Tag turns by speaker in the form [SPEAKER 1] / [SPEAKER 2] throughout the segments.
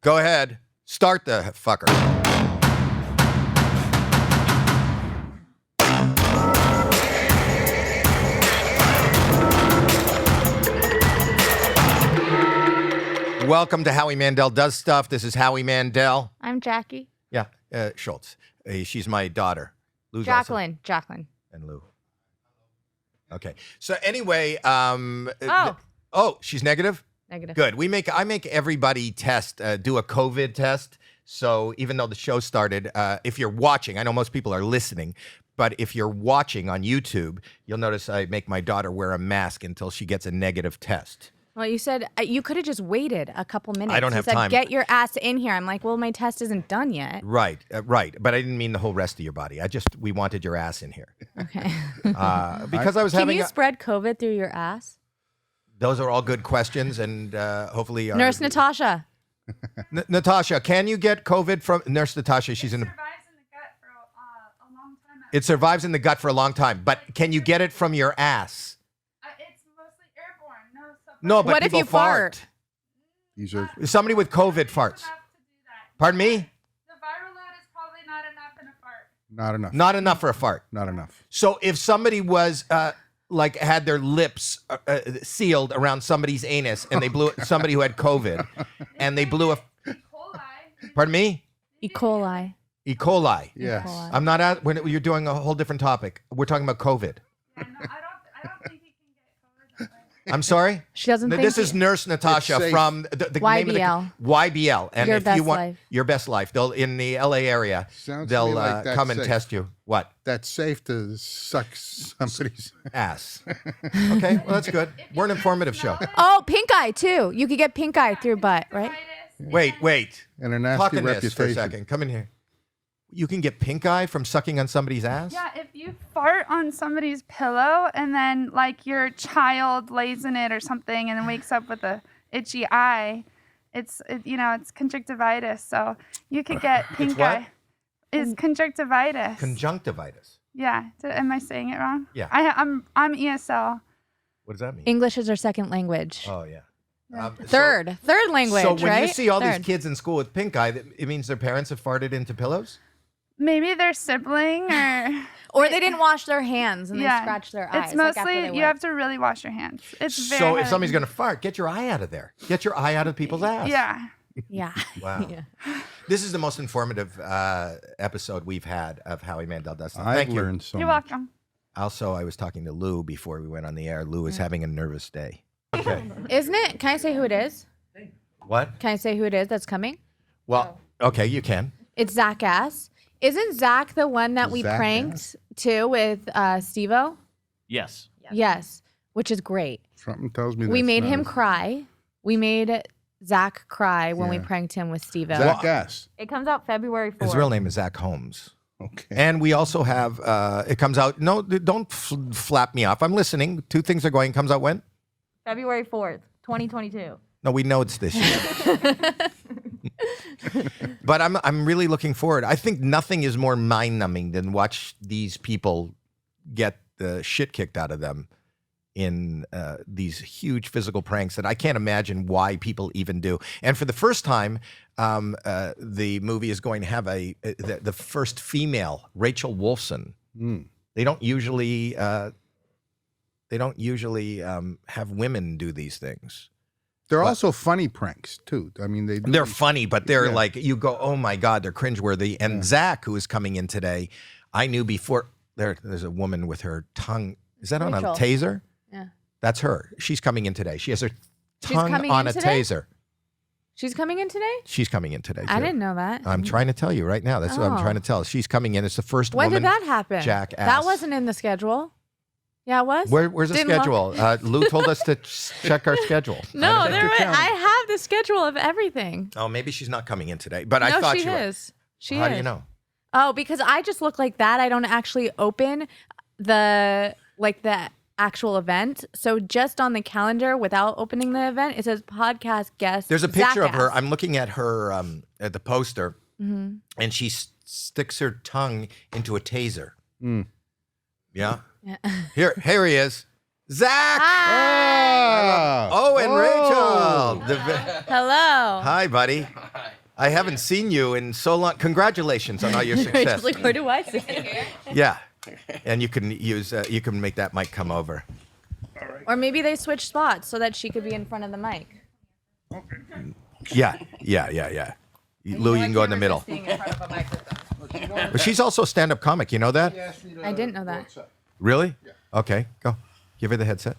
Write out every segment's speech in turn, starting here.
[SPEAKER 1] Go ahead. Start the fucker. Welcome to Howie Mandel Does Stuff. This is Howie Mandel.
[SPEAKER 2] I'm Jackie.
[SPEAKER 1] Yeah, Schultz. She's my daughter. Lou's
[SPEAKER 2] Jacqueline.
[SPEAKER 1] also.
[SPEAKER 2] Jacqueline.
[SPEAKER 1] And Lou. Okay. So anyway, she's negative?
[SPEAKER 2] Negative.
[SPEAKER 1] Good. I make everybody test, do a COVID test. So even though the show started, if you're watching, I know most people are listening, but if you're watching on YouTube, you'll notice I make my daughter wear a mask until she gets a negative test.
[SPEAKER 2] Well, you said you could have just waited a couple minutes.
[SPEAKER 1] I don't have time.
[SPEAKER 2] Get your ass in here. I'm like, well, my test isn't done yet.
[SPEAKER 1] Right. But I didn't mean the whole rest of your body. We wanted your ass in here.
[SPEAKER 2] Okay.
[SPEAKER 1] Because I was
[SPEAKER 2] Can
[SPEAKER 1] having.
[SPEAKER 2] You spread COVID through your ass?
[SPEAKER 1] Those are all good questions, and hopefully.
[SPEAKER 2] Nurse Natasha.
[SPEAKER 1] Natasha, can you get COVID from Nurse Natasha? She's in. It survives in the gut for a long time, but can you get it from your ass?
[SPEAKER 3] It's mostly airborne.
[SPEAKER 1] No, but
[SPEAKER 2] what if
[SPEAKER 1] people
[SPEAKER 2] you fart?
[SPEAKER 4] These are
[SPEAKER 1] Somebody with COVID farts. Pardon me?
[SPEAKER 3] The viral load is probably not enough in a fart.
[SPEAKER 4] not enough.
[SPEAKER 1] Not enough for a fart.
[SPEAKER 4] Not enough.
[SPEAKER 1] So if somebody was had their lips sealed around somebody's anus, and they blew somebody who had COVID, and they blew a.
[SPEAKER 3] E. coli.
[SPEAKER 1] Pardon me?
[SPEAKER 2] E. coli.
[SPEAKER 1] E. coli.
[SPEAKER 4] Yes.
[SPEAKER 2] E. coli.
[SPEAKER 1] I'm not at. You're doing a whole different topic. We're talking about COVID.
[SPEAKER 3] Yeah, no, I don't think you can get COVID that way.
[SPEAKER 1] I'm sorry.
[SPEAKER 2] She doesn't think
[SPEAKER 1] This is Nurse Natasha
[SPEAKER 4] It's safe.
[SPEAKER 1] from the name of
[SPEAKER 2] YBL.
[SPEAKER 1] the YBL. And
[SPEAKER 2] Your
[SPEAKER 1] if
[SPEAKER 2] Best
[SPEAKER 1] you want
[SPEAKER 2] Life.
[SPEAKER 1] Your Best Life, they'll in the LA area.
[SPEAKER 4] Sounds to
[SPEAKER 1] They'll
[SPEAKER 4] me like that's
[SPEAKER 1] come and
[SPEAKER 4] safe.
[SPEAKER 1] test you. What?
[SPEAKER 4] That's safe to suck somebody's.
[SPEAKER 1] Ass. Okay, well that's good. We're an informative show.
[SPEAKER 2] Oh, pink eye too. You could get pink eye through butt, right?
[SPEAKER 1] Wait.
[SPEAKER 4] And a nasty
[SPEAKER 1] Talking
[SPEAKER 4] reputation.
[SPEAKER 1] this for a second. Come in here. You can get pink eye from sucking on somebody's ass?
[SPEAKER 3] Yeah, if you fart on somebody's pillow and then like your child lays in it or something and then wakes up with a itchy eye, it's conjunctivitis. So you could get pink
[SPEAKER 1] what?
[SPEAKER 3] eye. It's conjunctivitis.
[SPEAKER 1] Conjunctivitis.
[SPEAKER 3] Yeah. Am I saying it wrong?
[SPEAKER 1] Yeah.
[SPEAKER 3] I'm ESL.
[SPEAKER 1] What does that mean?
[SPEAKER 2] English is our second language.
[SPEAKER 1] Oh, yeah.
[SPEAKER 2] Third language,
[SPEAKER 1] So when
[SPEAKER 2] right?
[SPEAKER 1] you see all
[SPEAKER 2] Third.
[SPEAKER 1] these kids in school with pink eye, it means their parents have farted into pillows?
[SPEAKER 3] Maybe their sibling
[SPEAKER 2] Or they didn't wash their hands and they scratched their eyes.
[SPEAKER 3] It's
[SPEAKER 2] like after
[SPEAKER 3] mostly
[SPEAKER 2] they
[SPEAKER 3] you
[SPEAKER 2] work.
[SPEAKER 3] have to really wash your hands. It's very
[SPEAKER 1] So if
[SPEAKER 3] hard.
[SPEAKER 1] somebody's going to fart, get your eye out of there. Get your eye out of people's ass.
[SPEAKER 3] Yeah.
[SPEAKER 2] Yeah.
[SPEAKER 1] Wow.
[SPEAKER 2] Yeah.
[SPEAKER 1] This is the most informative episode we've had of Howie Mandel Does Stuff.
[SPEAKER 4] I've
[SPEAKER 1] Thank you.
[SPEAKER 4] learned so
[SPEAKER 3] You're
[SPEAKER 4] much.
[SPEAKER 3] welcome.
[SPEAKER 1] Also, I was talking to Lou before we went on the air. Lou is having a nervous day. Okay.
[SPEAKER 2] Isn't it? Can I say who it is?
[SPEAKER 1] What?
[SPEAKER 2] Can I say who it is that's coming?
[SPEAKER 1] Well, okay, you can.
[SPEAKER 2] It's Zackass. Isn't Zach the one that we
[SPEAKER 4] Zackass?
[SPEAKER 2] pranked too with Steve-O?
[SPEAKER 5] Yes.
[SPEAKER 2] Yes, which is great.
[SPEAKER 4] Something tells me
[SPEAKER 2] We
[SPEAKER 4] that's
[SPEAKER 2] made
[SPEAKER 4] not
[SPEAKER 2] him
[SPEAKER 4] it.
[SPEAKER 2] cry. We made Zach cry when we
[SPEAKER 4] Yeah.
[SPEAKER 2] pranked him with Steve-O.
[SPEAKER 4] Zackass.
[SPEAKER 2] It comes out February 4th.
[SPEAKER 1] His real name is Zack Holmes.
[SPEAKER 4] Okay.
[SPEAKER 1] And we also have, it comes out, no, don't flap me off. I'm listening. Two things are going. Comes out when?
[SPEAKER 2] February 4th, 2022.
[SPEAKER 1] No, we know it's this year. But I'm really looking forward. I think nothing is more mind-numbing than watch these people get the shit kicked out of them in these huge physical pranks that I can't imagine why people even do. And for the first time, the movie is going to have the first female, Rachel Wolfson. They don't usually have women do these things.
[SPEAKER 4] They're also funny pranks too. I mean,
[SPEAKER 1] They're funny, but they're
[SPEAKER 4] Yeah.
[SPEAKER 1] like, you go, oh my God, they're cringeworthy. And Zach, who is coming in today, I knew before. There's a woman with her tongue. Is that on a
[SPEAKER 2] Rachel.
[SPEAKER 1] taser?
[SPEAKER 2] Yeah.
[SPEAKER 1] That's her. She's coming in today. She has her
[SPEAKER 2] She's
[SPEAKER 1] tongue
[SPEAKER 2] coming
[SPEAKER 1] on
[SPEAKER 2] in
[SPEAKER 1] a
[SPEAKER 2] today?
[SPEAKER 1] taser.
[SPEAKER 2] She's coming in today?
[SPEAKER 1] She's coming in today.
[SPEAKER 2] I
[SPEAKER 1] too.
[SPEAKER 2] didn't know that.
[SPEAKER 1] I'm trying to tell you right now. That's what I'm
[SPEAKER 2] Oh.
[SPEAKER 1] trying to tell. She's coming in. It's the first
[SPEAKER 2] When
[SPEAKER 1] woman.
[SPEAKER 2] did that happen?
[SPEAKER 1] Jackass.
[SPEAKER 2] That wasn't in the schedule. Yeah, it was?
[SPEAKER 1] Where's the
[SPEAKER 2] Didn't look-
[SPEAKER 1] schedule? Lou told us to check our schedule.
[SPEAKER 2] No,
[SPEAKER 4] Check your calendar.
[SPEAKER 2] I have the schedule of everythh.
[SPEAKER 1] Oh, maybe she's not coming in today. But I
[SPEAKER 2] No,
[SPEAKER 1] thought
[SPEAKER 2] she
[SPEAKER 1] you were.
[SPEAKER 2] is. She
[SPEAKER 1] How
[SPEAKER 2] is.
[SPEAKER 1] do you know?
[SPEAKER 2] Oh, because I just look like that. I don't actually open the actual event. So just on the calendar without opening the event, it says podcast guest.
[SPEAKER 1] There's a picture of her.
[SPEAKER 2] Zackass.
[SPEAKER 1] I'm looking at her at the poster,
[SPEAKER 2] Mm-hmm.
[SPEAKER 1] and she sticks her tongue into a taser. Yeah.
[SPEAKER 2] Yeah.
[SPEAKER 1] Here he is. Zach!
[SPEAKER 2] Hi.
[SPEAKER 1] Oh, and Rachel.
[SPEAKER 2] Hello.
[SPEAKER 1] Hi, buddy. I haven't seen you in so long. Congratulations on all your success.
[SPEAKER 2] Like, where do I sit?
[SPEAKER 1] Yeah, and you can use you can make that mic come over.
[SPEAKER 2] Or maybe they switch spots so that she could be in front of the mic.
[SPEAKER 1] Yeah. Lou, you can go in the middle. But she's also a stand-up comic. You know that?
[SPEAKER 2] I didn't know that.
[SPEAKER 1] Really? Okay, go. Give her the headset.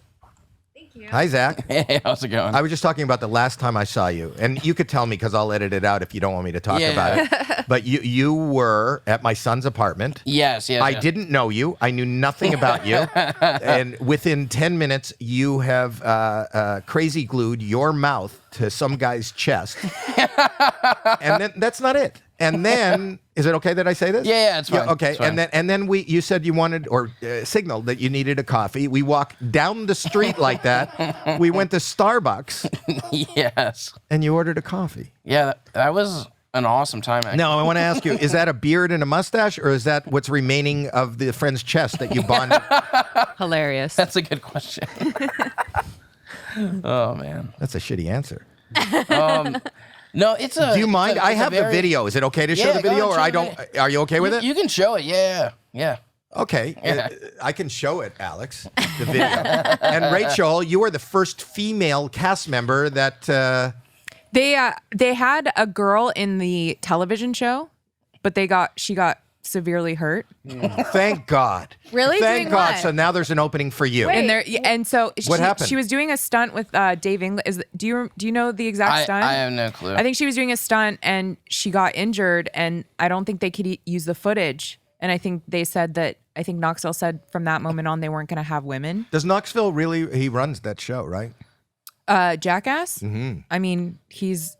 [SPEAKER 2] Thank you.
[SPEAKER 1] Hi, Zach.
[SPEAKER 5] Hey, how's it going?
[SPEAKER 1] I was just talking about the last time I saw you, and you could tell me because I'll edit it out if you don't want me to talk about it. But you were at my son's apartment.
[SPEAKER 5] Yes.
[SPEAKER 1] I didn't know you. I knew nothing about you. And within 10 minutes, you have crazy glued your mouth to some guy's chest. And then that's not it. And then, is it okay that I say this?
[SPEAKER 5] Yeah, it's fine.
[SPEAKER 1] Okay.
[SPEAKER 5] It's fine.
[SPEAKER 1] And then you said you wanted or signaled that you needed a coffee. We walked down the street like that. We went to Starbucks.
[SPEAKER 5] Yes.
[SPEAKER 1] And you ordered a coffee.
[SPEAKER 5] Yeah, that was an awesome time. Actually.
[SPEAKER 1] Now, I want to ask you, is that a beard and a mustache, or is that what's remaining of the friend's chest that you bonded?
[SPEAKER 2] Hilarious.
[SPEAKER 5] That's a good question. Oh man.
[SPEAKER 1] That's a shitty answer.
[SPEAKER 5] No, it's a.
[SPEAKER 1] Do you mind?
[SPEAKER 5] It's
[SPEAKER 1] I have the video. Is it okay to show
[SPEAKER 5] Yeah,
[SPEAKER 1] the
[SPEAKER 5] go
[SPEAKER 1] video,
[SPEAKER 5] ahead,
[SPEAKER 1] or
[SPEAKER 5] show
[SPEAKER 1] I
[SPEAKER 5] the
[SPEAKER 1] don't?
[SPEAKER 5] video.
[SPEAKER 1] Are you okay with it?
[SPEAKER 5] You can show it. Yeah.
[SPEAKER 1] Okay,
[SPEAKER 5] Yeah.
[SPEAKER 1] I can show it, Alex, the video. And Rachel, you are the first female cast member that.
[SPEAKER 6] They had a girl in the television show, but she got severely hurt.
[SPEAKER 1] Thank God.
[SPEAKER 2] Really?
[SPEAKER 1] Thank
[SPEAKER 2] Doing
[SPEAKER 1] God.
[SPEAKER 2] what?
[SPEAKER 1] So now there's an opening for you.
[SPEAKER 2] Wait.
[SPEAKER 6] And so
[SPEAKER 1] What happened?
[SPEAKER 6] She was doing a stunt with Dave English. Do you know the exact stunt?
[SPEAKER 5] I have no clue.
[SPEAKER 6] I think she was doing a stunt and she got injured, and I don't think they could use the footage. And I think Knoxville said from that moment on they weren't going to have women.
[SPEAKER 1] Does Knoxville really? He runs that show, right?
[SPEAKER 6] Jackass.
[SPEAKER 1] Mm-hmm.
[SPEAKER 6] I mean, he's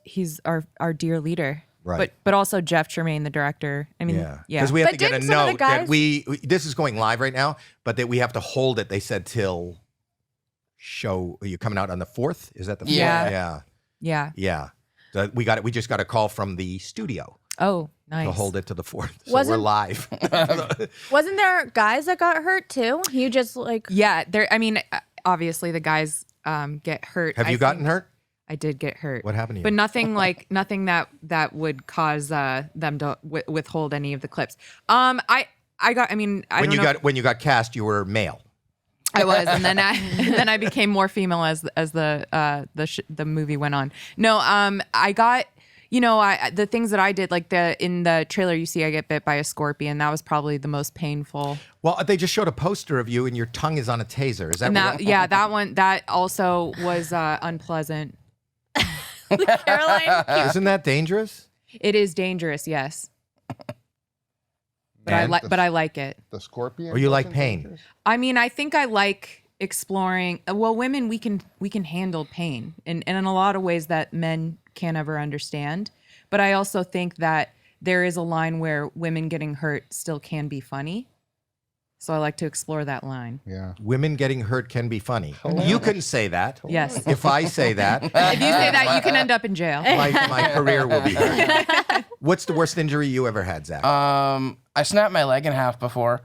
[SPEAKER 6] our dear leader.
[SPEAKER 1] Right.
[SPEAKER 6] But also Jeff Tremaine, the director. I mean, yeah.
[SPEAKER 1] Because we have
[SPEAKER 2] But
[SPEAKER 1] to get a
[SPEAKER 2] didn't some of the
[SPEAKER 1] note that
[SPEAKER 2] guys-
[SPEAKER 1] we this is going live right now, but that we have to hold it. They said till show. Are you coming out on the 4th? Is that the 4th?
[SPEAKER 6] Yeah.
[SPEAKER 1] Yeah. So we got it. We just got a call from the studio
[SPEAKER 6] Oh, nice.
[SPEAKER 1] to hold it to the 4th. So
[SPEAKER 2] Wasn't-
[SPEAKER 1] we're live.
[SPEAKER 2] Wasn't there guys that got hurt too? You just like.
[SPEAKER 6] Yeah, I mean, obviously the guys get hurt.
[SPEAKER 1] Have you gotten hurt?
[SPEAKER 6] I did get hurt.
[SPEAKER 1] What happened to you?
[SPEAKER 6] But nothing that would cause them to withhold any of the clips. I got. I mean, I
[SPEAKER 1] when
[SPEAKER 6] don't
[SPEAKER 1] you
[SPEAKER 6] know.
[SPEAKER 1] got when you got cast, you were male.
[SPEAKER 6] I was, and then I became more female as the movie went on. No, I got. The things that I did, like in the trailer, you see I get bit by a scorpion. That was probably the most painful.
[SPEAKER 1] Well, they just showed a poster of you, and your tongue is on a taser. Is that?
[SPEAKER 6] And
[SPEAKER 1] what
[SPEAKER 6] that one that also was unpleasant.
[SPEAKER 2] Caroline.
[SPEAKER 1] Isn't that dangerous?
[SPEAKER 6] It is dangerous, yes. But I like it.
[SPEAKER 4] The scorpion.
[SPEAKER 1] Or you like
[SPEAKER 4] wasn't
[SPEAKER 1] pain?
[SPEAKER 4] dangerous?
[SPEAKER 6] I mean, I think I like exploring. Well, women, we can handle pain, and in a lot of ways that men can't ever understand. But I also think that there is a line where women getting hurt still can be funny. So I like to explore that line.
[SPEAKER 4] Yeah.
[SPEAKER 1] Women getting hurt can be funny. You can say that.
[SPEAKER 6] Yes.
[SPEAKER 1] If I say that,
[SPEAKER 6] If you say that, you can end up in jail.
[SPEAKER 1] my career will be hurt. What's the worst injury you ever had, Zach?
[SPEAKER 5] I snapped my leg in half before.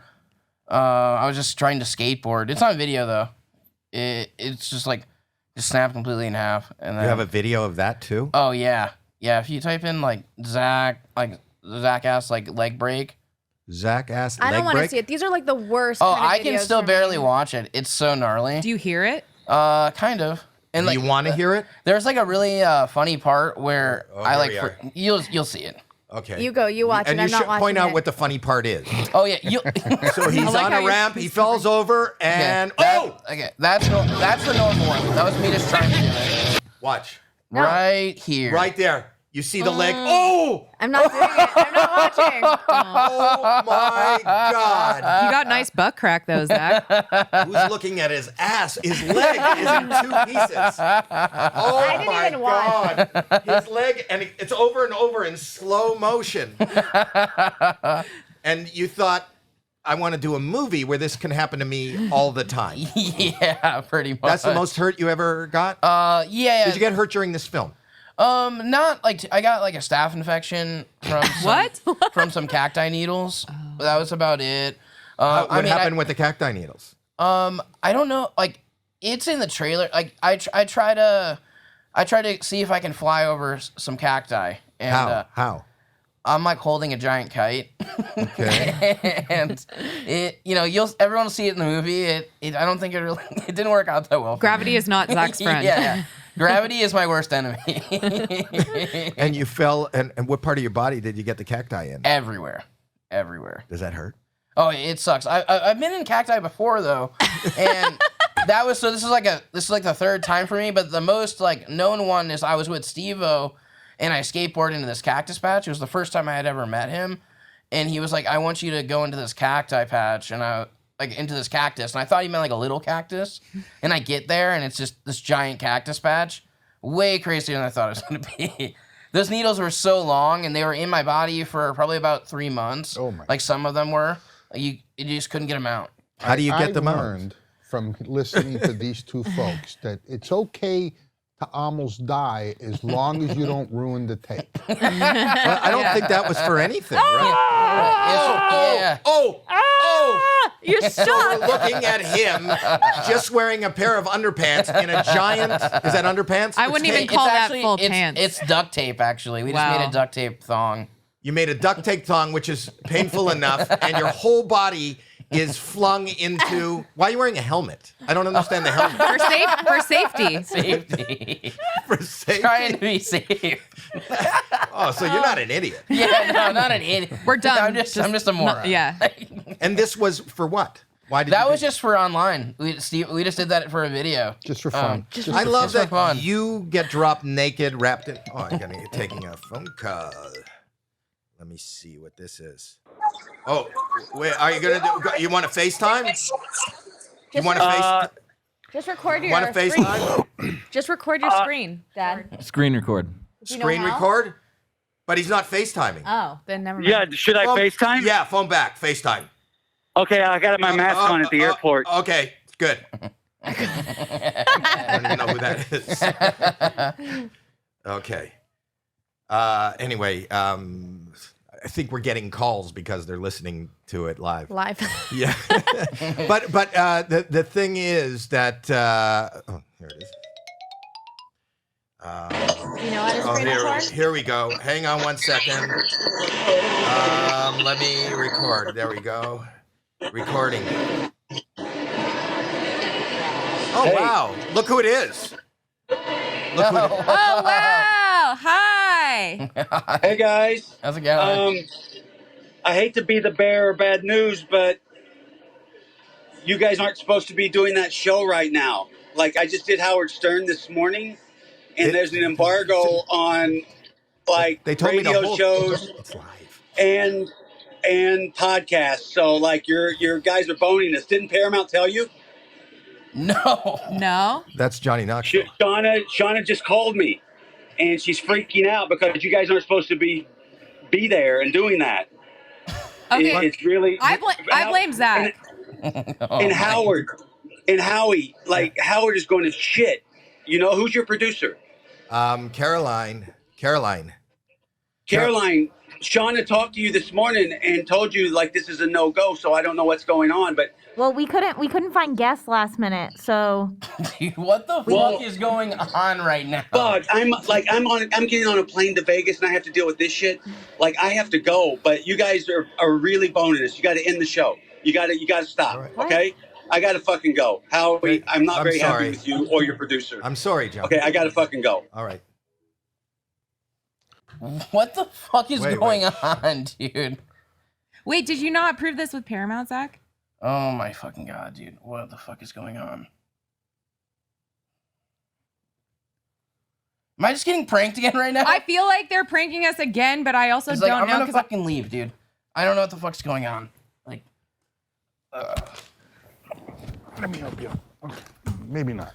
[SPEAKER 5] I was just trying to skateboard. It's on video though. It's just snapped completely in half. And then,
[SPEAKER 1] You have a video of that too?
[SPEAKER 5] Oh yeah. If you type in Zackass leg break.
[SPEAKER 1] Zackass
[SPEAKER 2] I
[SPEAKER 1] leg
[SPEAKER 2] don't want to
[SPEAKER 1] break?
[SPEAKER 2] see it. These are like the worst.
[SPEAKER 5] Oh,
[SPEAKER 2] kind of
[SPEAKER 5] I can
[SPEAKER 2] videos
[SPEAKER 5] still
[SPEAKER 2] for
[SPEAKER 5] barely
[SPEAKER 2] me.
[SPEAKER 5] watch it. It's so gnarly.
[SPEAKER 6] Do you hear it?
[SPEAKER 5] Kind of. And
[SPEAKER 1] Do you want to hear it?
[SPEAKER 5] there's a really funny part where
[SPEAKER 1] Oh, here we
[SPEAKER 5] you'll see it.
[SPEAKER 1] Okay.
[SPEAKER 2] You go. You watch
[SPEAKER 1] and
[SPEAKER 2] it.
[SPEAKER 1] you
[SPEAKER 2] I'm not
[SPEAKER 1] should
[SPEAKER 2] watching
[SPEAKER 1] point out
[SPEAKER 2] it.
[SPEAKER 1] what the funny part is.
[SPEAKER 5] Oh yeah,
[SPEAKER 1] So he's
[SPEAKER 6] like
[SPEAKER 1] on
[SPEAKER 6] how
[SPEAKER 1] a
[SPEAKER 6] you-
[SPEAKER 1] ramp, he falls over, and
[SPEAKER 5] okay, that's the normal one. That was me just trying to do it.
[SPEAKER 1] Watch.
[SPEAKER 5] Right here.
[SPEAKER 1] Right there. You see the leg. Oh!
[SPEAKER 2] I'm not doing it. I'm not watching.
[SPEAKER 1] Oh my God.
[SPEAKER 6] You got nice butt crack though, Zach.
[SPEAKER 1] Who's looking at his ass? His leg is in 2 pieces. Oh
[SPEAKER 2] I didn't
[SPEAKER 1] my
[SPEAKER 2] even watch.
[SPEAKER 1] God. His leg, and it's over and over in slow motion. And you thought, I want to do a movie where this can happen to me all the time.
[SPEAKER 5] Yeah, pretty much.
[SPEAKER 1] That's the most hurt you ever got?
[SPEAKER 5] Yeah.
[SPEAKER 1] Did you get hurt during this film?
[SPEAKER 5] Not I got a staph infection from from some cacti needles. That was about it.
[SPEAKER 1] What happened with the cacti needles?
[SPEAKER 5] I don't know. It's in the trailer. I try to I tried to see if I can fly over some cacti. And,
[SPEAKER 1] How?
[SPEAKER 5] I'm like holding a giant kite.
[SPEAKER 1] Okay.
[SPEAKER 5] And it, everyone will see it in the movie. I don't think it didn't work out that well.
[SPEAKER 6] Gravity is not Zach's friend.
[SPEAKER 5] Yeah. Gravity is my worst enemy.
[SPEAKER 1] And you fell, and what part of your body did you get the cacti in?
[SPEAKER 5] Everywhere.
[SPEAKER 1] Does that hurt?
[SPEAKER 5] Oh, it sucks. I've been in cacti before though, and this is like the third time for me. But the most like known one is I was with Steve-O, and I skateboarded into this cactus patch. It was the first time I had ever met him, and he was like, "I want you to go into this cacti patch," and into this cactus, and I thought he meant like a little cactus, and I get there, and it's just this giant cactus patch, way crazier than I thought it was gonna be. Those needles were so long, and they were in my body for probably about 3 months.
[SPEAKER 4] Oh my!
[SPEAKER 5] Like some of them were. You just couldn't get them out.
[SPEAKER 1] How do you get them
[SPEAKER 4] I
[SPEAKER 1] out?
[SPEAKER 4] learned from listening to these two folks that it's okay to almost die as long as you don't ruin the tape.
[SPEAKER 1] Well, I don't think that was for anything, right?
[SPEAKER 5] Yeah.
[SPEAKER 2] You're
[SPEAKER 1] So
[SPEAKER 2] stuck.
[SPEAKER 1] we're looking at him just wearing a pair of underpants in a giant. Is that underpants?
[SPEAKER 6] I wouldn't even
[SPEAKER 5] It's
[SPEAKER 6] call that
[SPEAKER 5] actually-
[SPEAKER 6] full
[SPEAKER 5] it's,
[SPEAKER 6] pants.
[SPEAKER 5] It's duct tape, actually. We just made
[SPEAKER 6] Wow.
[SPEAKER 5] a duct tape thong.
[SPEAKER 1] You made a duct tape thong, which is painful enough, and your whole body is flung into. Why are you wearing a helmet? I don't understand the helmet.
[SPEAKER 6] for safety.
[SPEAKER 5] Safety.
[SPEAKER 1] For safety.
[SPEAKER 5] Trying to be safe.
[SPEAKER 1] Oh, so you're not an idiot.
[SPEAKER 5] Yeah, no, not an idiot.
[SPEAKER 6] We're done.
[SPEAKER 5] I'm just a moron.
[SPEAKER 6] Yeah.
[SPEAKER 1] And this was for what? Why did
[SPEAKER 5] That
[SPEAKER 1] you
[SPEAKER 5] was just for online. We just did that for a video.
[SPEAKER 4] Just for fun.
[SPEAKER 1] I love
[SPEAKER 5] just for
[SPEAKER 1] that
[SPEAKER 5] fun.
[SPEAKER 1] you get dropped naked, wrapped in. Oh, I'm gonna taking a phone call. Let me see what this is. Oh, wait, are you gonna do? You want to FaceTime? You want to face?
[SPEAKER 2] Just record your
[SPEAKER 1] Want to
[SPEAKER 2] screen.
[SPEAKER 1] FaceTime?
[SPEAKER 2] Just record your screen, Dad.
[SPEAKER 7] Screen record.
[SPEAKER 2] Do you know
[SPEAKER 1] Screen
[SPEAKER 2] how?
[SPEAKER 1] record? But he's not FaceTiming.
[SPEAKER 2] Oh, then never mind.
[SPEAKER 8] Yeah, should I
[SPEAKER 1] Phone-
[SPEAKER 8] FaceTime?
[SPEAKER 1] Yeah, phone back. FaceTime.
[SPEAKER 8] Okay, I got my mask on at the airport.
[SPEAKER 1] Okay, good. I don't even know who that is. Okay. Anyway, I think we're getting calls because they're listening to it live.
[SPEAKER 2] Live.
[SPEAKER 1] Yeah. but the thing is that oh, here it is.
[SPEAKER 2] Do you know how to screen record?
[SPEAKER 1] Here we go. Hang on one second. Let me record. There we go. Recording. Oh, wow. Look who it is. Look who it is.
[SPEAKER 6] Oh, wow. Hi.
[SPEAKER 8] Hey guys,
[SPEAKER 5] How's it going?
[SPEAKER 8] I hate to be the bearer of bad news, but you guys aren't supposed to be doing that show right now. Like I just did Howard Stern this morning, and there's an embargo on like
[SPEAKER 1] They told me
[SPEAKER 8] radio
[SPEAKER 1] to hold.
[SPEAKER 8] shows
[SPEAKER 1] It's live.
[SPEAKER 8] and podcasts. So like your guys are boning us. Didn't Paramount tell you?
[SPEAKER 5] No.
[SPEAKER 6] No.
[SPEAKER 1] That's Johnny Knoxville.
[SPEAKER 8] Shauna just called me, and she's freaking out because you guys aren't supposed to be there and doing that.
[SPEAKER 6] Okay.
[SPEAKER 8] It's really.
[SPEAKER 6] I blame Zach.
[SPEAKER 8] And Howard and Howie, like Howard is going to shit. You know who's your producer?
[SPEAKER 1] Caroline.
[SPEAKER 8] Shauna talked to you this morning and told you like this is a no-go. So I don't know what's going on, but
[SPEAKER 9] Well, we couldn't find guests last minute, so
[SPEAKER 5] Dude, what the fuck is going on right now?
[SPEAKER 8] Bug, I'm getting on a plane to Vegas and I have to deal with this shit. Like I have to go, but you guys are really boning us. You got to end the show. You got to stop.
[SPEAKER 1] Right.
[SPEAKER 8] Okay, I got to fucking go. Howie, I'm not very
[SPEAKER 1] sorry.
[SPEAKER 8] happy with you or your producer.
[SPEAKER 1] I'm sorry, John.
[SPEAKER 8] Okay, I got to fucking go.
[SPEAKER 1] All right.
[SPEAKER 5] What the fuck is
[SPEAKER 1] Wait.
[SPEAKER 5] going on, dude?
[SPEAKER 6] Wait, did you not approve this with Paramount, Zach?
[SPEAKER 5] Oh my fucking god, dude. What the fuck is going on? Am I just getting pranked again right now?
[SPEAKER 6] I feel like they're pranking us again, but I also
[SPEAKER 5] It's like,
[SPEAKER 6] don't
[SPEAKER 5] I'm
[SPEAKER 6] know
[SPEAKER 5] gonna
[SPEAKER 6] because
[SPEAKER 5] fucking leave, dude. I don't know what the fuck's going on. Like,
[SPEAKER 4] Let me help you. Maybe not.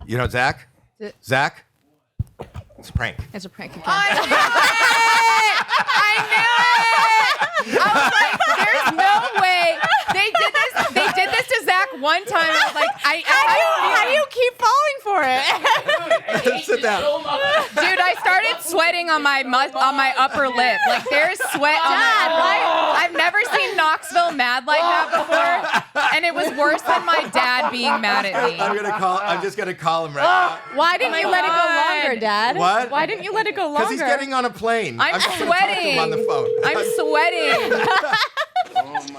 [SPEAKER 1] You know Zach? Zach? It's a prank.
[SPEAKER 2] It's a prank again.
[SPEAKER 6] I knew it! I was like, there's no way. They did this to Zach one time. I was like, how do you keep falling for it?
[SPEAKER 1] Sit down.
[SPEAKER 6] Dude, I started sweating on my upper lip. Like there's sweat on my upper lip. I've never seen Knoxville mad like that before. And it was worse than my dad being mad at me.
[SPEAKER 1] I'm just gonna call him right now.
[SPEAKER 2] Why didn't you let it go longer, Dad?
[SPEAKER 1] What?
[SPEAKER 2] Why didn't you let it go longer?
[SPEAKER 1] Because he's getting on a plane.
[SPEAKER 6] I'm
[SPEAKER 1] just gonna talk to him on the phone.
[SPEAKER 6] I'm sweating.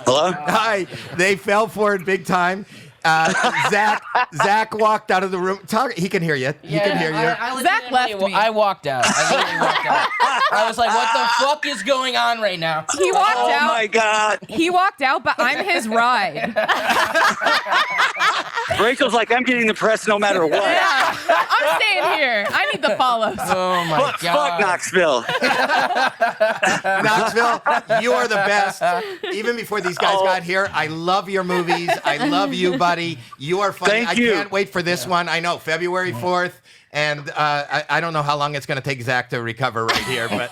[SPEAKER 8] Hello?
[SPEAKER 1] Hi. They fell for it big time. Zach walked out of the room. He can hear you. He can hear you.
[SPEAKER 6] Zach left me.
[SPEAKER 5] I walked out. I literally walked out. I was like, what the fuck is going on right now?
[SPEAKER 6] He walked out.
[SPEAKER 8] Oh my God.
[SPEAKER 6] He walked out, but I'm his ride.
[SPEAKER 8] Rachel's like, I'm getting the press no matter what.
[SPEAKER 6] Yeah, I'm staying here. I need the follows.
[SPEAKER 5] Oh my
[SPEAKER 8] Fuck
[SPEAKER 5] God.
[SPEAKER 8] Knoxville.
[SPEAKER 1] Knoxville, you are the best. Even before these guys got here, I love your movies. I love you, buddy. You are funny.
[SPEAKER 8] Thank you.
[SPEAKER 1] I can't wait for this one. I know, February 4th. And I don't know how long it's going to take Zach to recover right here, but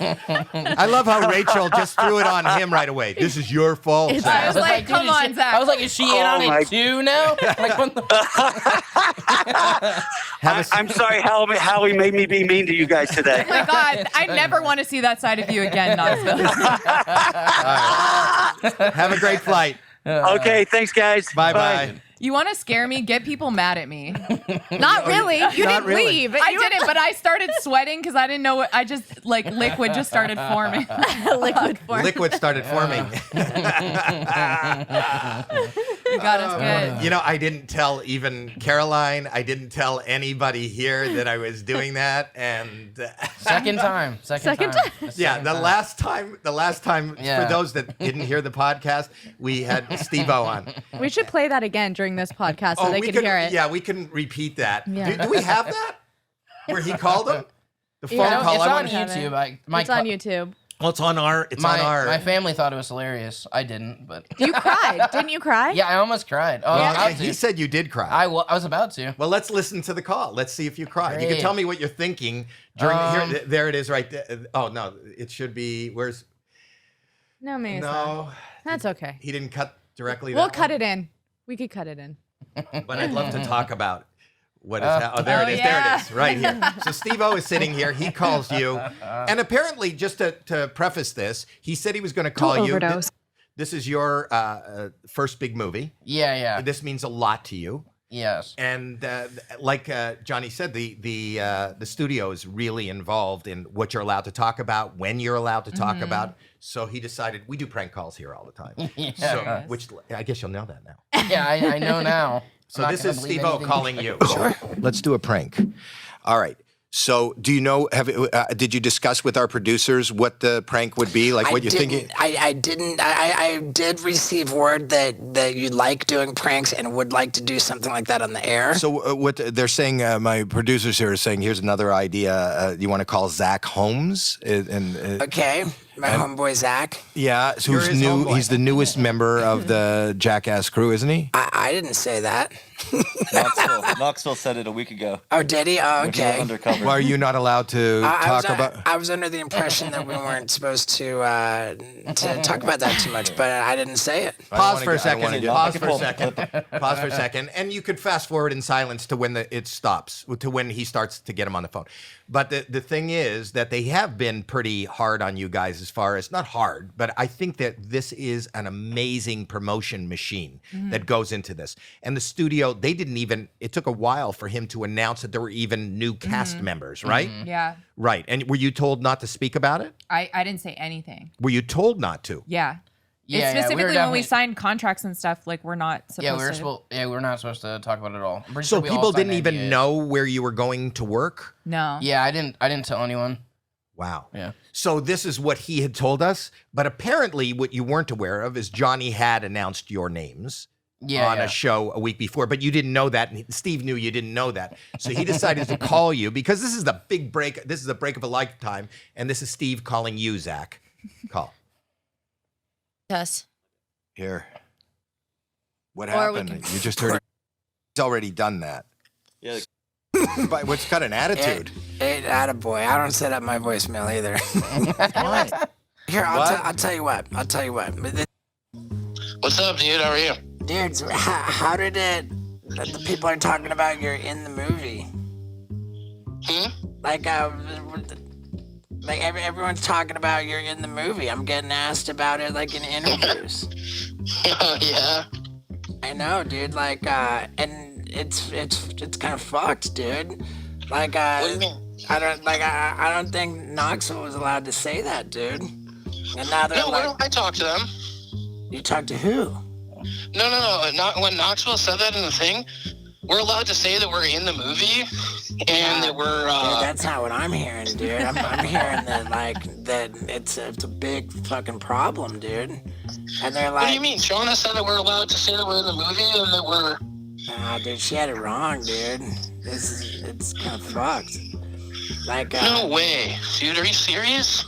[SPEAKER 1] I love how Rachel just threw it on him right away. This is your fault,
[SPEAKER 6] I
[SPEAKER 1] Zach.
[SPEAKER 6] was like, come on, Zach.
[SPEAKER 5] I was like, is she in on
[SPEAKER 8] my-
[SPEAKER 5] it too now? Like, what the
[SPEAKER 8] I'm sorry, Howie made me be mean to you guys today.
[SPEAKER 6] Oh my God, I never want to see that side of you again, Knoxville.
[SPEAKER 1] Have a great flight.
[SPEAKER 8] Okay, thanks, guys.
[SPEAKER 1] Bye-bye.
[SPEAKER 6] You want to scare me? Get people mad at me.
[SPEAKER 2] Not really. You
[SPEAKER 1] Not
[SPEAKER 2] didn't
[SPEAKER 1] really.
[SPEAKER 2] leave.
[SPEAKER 6] I didn't, but I started sweating because I didn't know what. I just like liquid just started forming.
[SPEAKER 2] Liquid form.
[SPEAKER 1] Liquid started forming.
[SPEAKER 6] You got us good.
[SPEAKER 1] You know, I didn't tell even Caroline. I didn't tell anybody here that I was doing that. And
[SPEAKER 5] Second time.
[SPEAKER 2] Second
[SPEAKER 5] time.
[SPEAKER 1] yeah, the last time,
[SPEAKER 5] Yeah.
[SPEAKER 1] for those that didn't hear the podcast, we had Steve-O on.
[SPEAKER 2] We should play that again during this podcast so they
[SPEAKER 1] we
[SPEAKER 2] can
[SPEAKER 1] could,
[SPEAKER 2] hear it.
[SPEAKER 1] Yeah, we can repeat that.
[SPEAKER 2] Yeah.
[SPEAKER 1] Do we have that? Where he called him? The phone
[SPEAKER 2] Yeah.
[SPEAKER 1] call.
[SPEAKER 5] It's
[SPEAKER 1] I
[SPEAKER 5] on
[SPEAKER 1] wanna-
[SPEAKER 5] YouTube.
[SPEAKER 2] It's on YouTube.
[SPEAKER 1] Well, it's on our.
[SPEAKER 5] My family thought it was hilarious. I didn't, but
[SPEAKER 2] You cried. Didn't you cry?
[SPEAKER 5] yeah, I almost cried. Oh,
[SPEAKER 1] Well,
[SPEAKER 5] I was about
[SPEAKER 1] he
[SPEAKER 5] to.
[SPEAKER 1] said you did cry.
[SPEAKER 5] I was about to.
[SPEAKER 1] Well, let's listen to the call. Let's see if you cried. You can
[SPEAKER 5] Great.
[SPEAKER 1] tell me what you're thinking during here. There it is, right there. Oh no, it should be. Where's?
[SPEAKER 2] No, maybe it's not.
[SPEAKER 1] No,
[SPEAKER 2] That's okay.
[SPEAKER 1] he didn't cut directly.
[SPEAKER 2] We'll
[SPEAKER 1] that
[SPEAKER 2] cut
[SPEAKER 1] one.
[SPEAKER 2] it in. We could cut it in.
[SPEAKER 1] But I'd love to talk about what is. Oh, there it is. There
[SPEAKER 2] yeah.
[SPEAKER 1] it is. Right here. So Steve-O is sitting here. He calls you, and apparently, just to preface this, he said he was going to call you.
[SPEAKER 2] overdose.
[SPEAKER 1] This is your first big movie.
[SPEAKER 5] Yeah.
[SPEAKER 1] This means a lot to you.
[SPEAKER 5] Yes.
[SPEAKER 1] And like Johnny said, the studio is really involved in what you're allowed to talk about, when you're allowed to talk about. So he decided we do prank calls here all the time.
[SPEAKER 5] Yes.
[SPEAKER 1] So, which I guess you'll know that now.
[SPEAKER 5] Yeah, I know now.
[SPEAKER 1] So
[SPEAKER 5] I'm not
[SPEAKER 1] this
[SPEAKER 5] gonna
[SPEAKER 1] is
[SPEAKER 5] believe
[SPEAKER 1] Steve-O
[SPEAKER 5] anything.
[SPEAKER 1] calling you. Sure. Let's do a prank. All right. So, do you know? Did you discuss with our producers what the prank would be? Like what you're thinking?
[SPEAKER 7] I didn't. I did receive word that you like doing pranks and would like to do something like that on the air.
[SPEAKER 1] So what they're saying, my producers here are saying, here's another idea. You want to call Zack Holmes?
[SPEAKER 7] Okay, my homeboy Zach.
[SPEAKER 1] Yeah, so You're who's his new?
[SPEAKER 5] homeboy.
[SPEAKER 1] He's the newest member of the Jackass crew, isn't he?
[SPEAKER 7] I didn't say that.
[SPEAKER 10] Knoxville said it a week ago.
[SPEAKER 7] Oh, did he? Oh,
[SPEAKER 10] When you were
[SPEAKER 7] okay.
[SPEAKER 10] undercover.
[SPEAKER 1] Well, are you not allowed to talk about?
[SPEAKER 7] I was under the impression that we weren't supposed to talk about that too much, but I didn't say it.
[SPEAKER 1] Pause for a
[SPEAKER 10] I
[SPEAKER 1] second.
[SPEAKER 10] wanna get-
[SPEAKER 1] Pause
[SPEAKER 10] I
[SPEAKER 1] for a
[SPEAKER 10] can
[SPEAKER 1] second. Pause for a second. And you could fast forward in silence to when it stops, to when he starts to get him on the phone. But the thing is that they have been pretty hard on you guys as far as, not hard, but I think that this is an amazing promotion machine that goes into this. And the studio, they didn't even, it took a while for him to announce that there were even new cast members, right?
[SPEAKER 6] Yeah,
[SPEAKER 1] Right. And were you told not to speak about it?
[SPEAKER 6] I didn't say anything.
[SPEAKER 1] Were you told not to?
[SPEAKER 6] Yeah.
[SPEAKER 5] Yeah,
[SPEAKER 6] It's
[SPEAKER 5] we were
[SPEAKER 6] specifically when we
[SPEAKER 5] definitely-
[SPEAKER 6] signed contracts and stuff, like we're not supposed to.
[SPEAKER 5] we're not supposed to talk about it at all. I'm pretty
[SPEAKER 1] So
[SPEAKER 5] sure we all
[SPEAKER 1] people
[SPEAKER 5] signed
[SPEAKER 1] didn't even
[SPEAKER 5] NDAs.
[SPEAKER 1] know where you were going to work?
[SPEAKER 6] No.
[SPEAKER 5] Yeah, I didn't tell anyone.
[SPEAKER 1] Wow.
[SPEAKER 5] Yeah.
[SPEAKER 1] So this is what he had told us, but apparently what you weren't aware of is Johnny had announced your names
[SPEAKER 5] Yeah.
[SPEAKER 1] on a show a week before, but you didn't know that, and Steve knew you didn't know that. So he decided to call you because this is the big break. This is the break of a lifetime, and this is Steve calling you, Zach. Call.
[SPEAKER 11] Yes.
[SPEAKER 1] Here. What
[SPEAKER 11] Or we
[SPEAKER 1] happened?
[SPEAKER 11] can-
[SPEAKER 1] You just heard he's already done that.
[SPEAKER 10] Yeah.
[SPEAKER 1] But what's got an attitude?
[SPEAKER 7] Attaboy. I don't set up my voicemail either.
[SPEAKER 1] What?
[SPEAKER 7] Here,
[SPEAKER 1] What?
[SPEAKER 7] I'll tell you what.
[SPEAKER 12] What's up, dude? How are you?
[SPEAKER 7] Dude, how did it? The people are talking about you're in the movie. Like everyone's talking about you're in the movie. I'm getting asked about it like in interviews.
[SPEAKER 12] Oh, yeah.
[SPEAKER 7] I know, dude. Like, and it's kind of fucked, dude. Like,
[SPEAKER 12] What do you mean?
[SPEAKER 7] I don't think Knoxville was allowed to say that, dude. And now they're
[SPEAKER 12] No,
[SPEAKER 7] like,
[SPEAKER 12] why don't I talk to them?
[SPEAKER 7] you talk to who?
[SPEAKER 12] No. Not when Knoxville said that in the thing. We're allowed to say that we're in the movie and that we're.
[SPEAKER 7] Dude, that's not what I'm hearing, dude. I'm hearing that it's a big fucking problem, dude. And they're like,
[SPEAKER 12] What do you mean? Shauna said that we're allowed to say that we're in the movie and that we're.
[SPEAKER 7] Nah, dude, she had it wrong, dude. It's kind of fucked. Like,
[SPEAKER 12] No way, dude. Are you serious?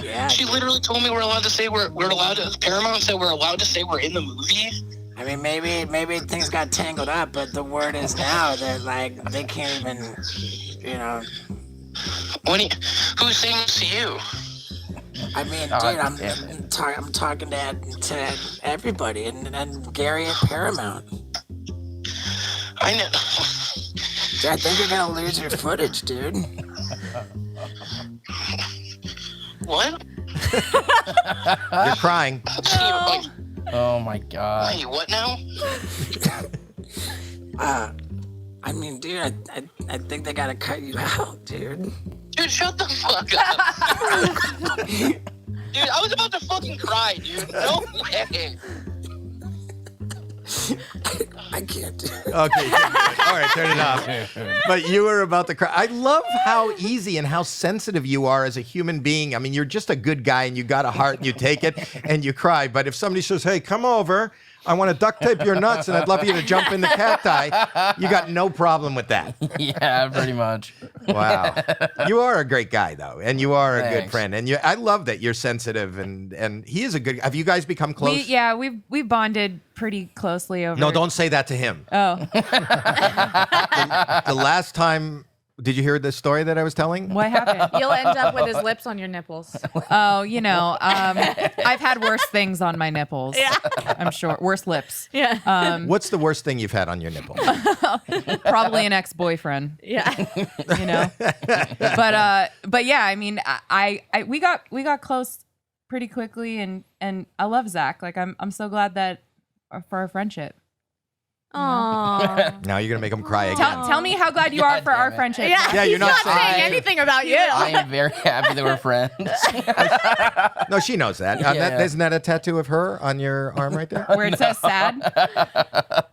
[SPEAKER 7] Yeah.
[SPEAKER 12] She literally told me we're allowed to say we're allowed to. Paramount said we're allowed to say we're in the movie.
[SPEAKER 7] I mean, maybe things got tangled up, but the word is now that like they can't even, you know.
[SPEAKER 12] Who's saying this to you?
[SPEAKER 7] I mean, dude, I'm talking to everybody, and Gary at Paramount.
[SPEAKER 12] I know.
[SPEAKER 7] Dude, I think you're gonna lose your footage, dude.
[SPEAKER 12] What?
[SPEAKER 1] You're crying.
[SPEAKER 5] Oh my god.
[SPEAKER 12] Wait, what now?
[SPEAKER 7] I mean, dude, I think they gotta cut you out, dude.
[SPEAKER 12] Dude, shut the fuck up. Dude, I was about to fucking cry, dude. No way.
[SPEAKER 7] I can't do it.
[SPEAKER 1] Okay, all right, turn it off. But you were about to cry. I love how easy and how sensitive you are as a human being. I mean, you're just a good guy and you got a heart and you take it and you cry. But if somebody says, hey, come over, I want to duct tape your nuts and I'd love you to jump in the cacti, you got no problem with that.
[SPEAKER 5] Yeah, pretty much.
[SPEAKER 1] Wow. You are a great guy, though, and you are a good
[SPEAKER 5] Thanks.
[SPEAKER 1] friend. And I love that you're sensitive, and he is a good. Have you guys become close?
[SPEAKER 6] We've bonded pretty closely over.
[SPEAKER 1] No, don't say that to him.
[SPEAKER 6] Oh.
[SPEAKER 1] The last time, did you hear this story that I was telling?
[SPEAKER 6] What happened?
[SPEAKER 2] You'll end up with his lips on your nipples.
[SPEAKER 6] Oh, I've had worse things on my nipples.
[SPEAKER 2] Yeah.
[SPEAKER 6] I'm sure. Worse lips.
[SPEAKER 2] Yeah.
[SPEAKER 1] What's the worst thing you've had on your nipple?
[SPEAKER 6] Probably an ex-boyfriend.
[SPEAKER 2] Yeah.
[SPEAKER 6] But yeah, I mean, we got close pretty quickly, and I love Zach. Like I'm so glad that for our friendship.
[SPEAKER 2] Aww.
[SPEAKER 1] Now you're gonna make him cry again.
[SPEAKER 6] Tell me how glad you are for our friendship.
[SPEAKER 1] Yeah, you're not
[SPEAKER 2] saying anything about you.
[SPEAKER 5] I am very happy that we're friends.
[SPEAKER 1] No, she knows that. Isn't that a tattoo of her on your arm right there?
[SPEAKER 6] Where it says sad.
[SPEAKER 5] That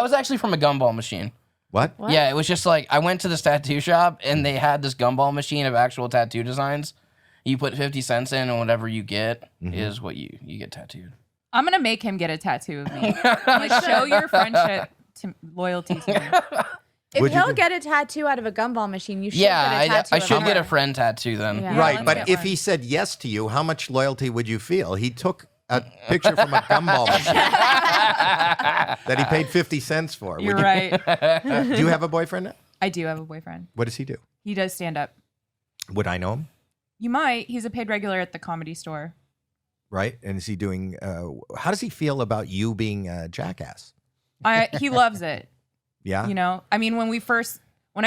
[SPEAKER 5] was actually from a gumball machine.
[SPEAKER 1] What?
[SPEAKER 5] Yeah, it was just like I went to this tattoo shop and they had this gumball machine of actual tattoo designs. You put 50 cents in and whatever you get is what you get tattooed.
[SPEAKER 6] I'm gonna make him get a tattoo of me. Like, show your friendship loyalty to me.
[SPEAKER 2] If he'll get a tattoo out of a gumball machine, you should get a tattoo.
[SPEAKER 5] I should
[SPEAKER 2] of
[SPEAKER 5] get
[SPEAKER 2] her.
[SPEAKER 5] a friend tattoo then.
[SPEAKER 2] Yeah.
[SPEAKER 1] Right,
[SPEAKER 2] let's
[SPEAKER 1] but
[SPEAKER 2] get
[SPEAKER 1] if
[SPEAKER 2] one.
[SPEAKER 1] he said yes to you, how much loyalty would you feel? He took a picture from a gumball machine that he paid 50 cents for.
[SPEAKER 6] You're right.
[SPEAKER 1] Do you have a boyfriend now?
[SPEAKER 6] I do have a boyfriend.
[SPEAKER 1] What does he do?
[SPEAKER 6] He does stand up.
[SPEAKER 1] Would I know him?
[SPEAKER 6] You might. He's a paid regular at the Comedy Store.
[SPEAKER 1] Right? And is he doing, how does he feel about you being a jackass?
[SPEAKER 6] He loves it.
[SPEAKER 1] Yeah?
[SPEAKER 6] You know, I mean, when I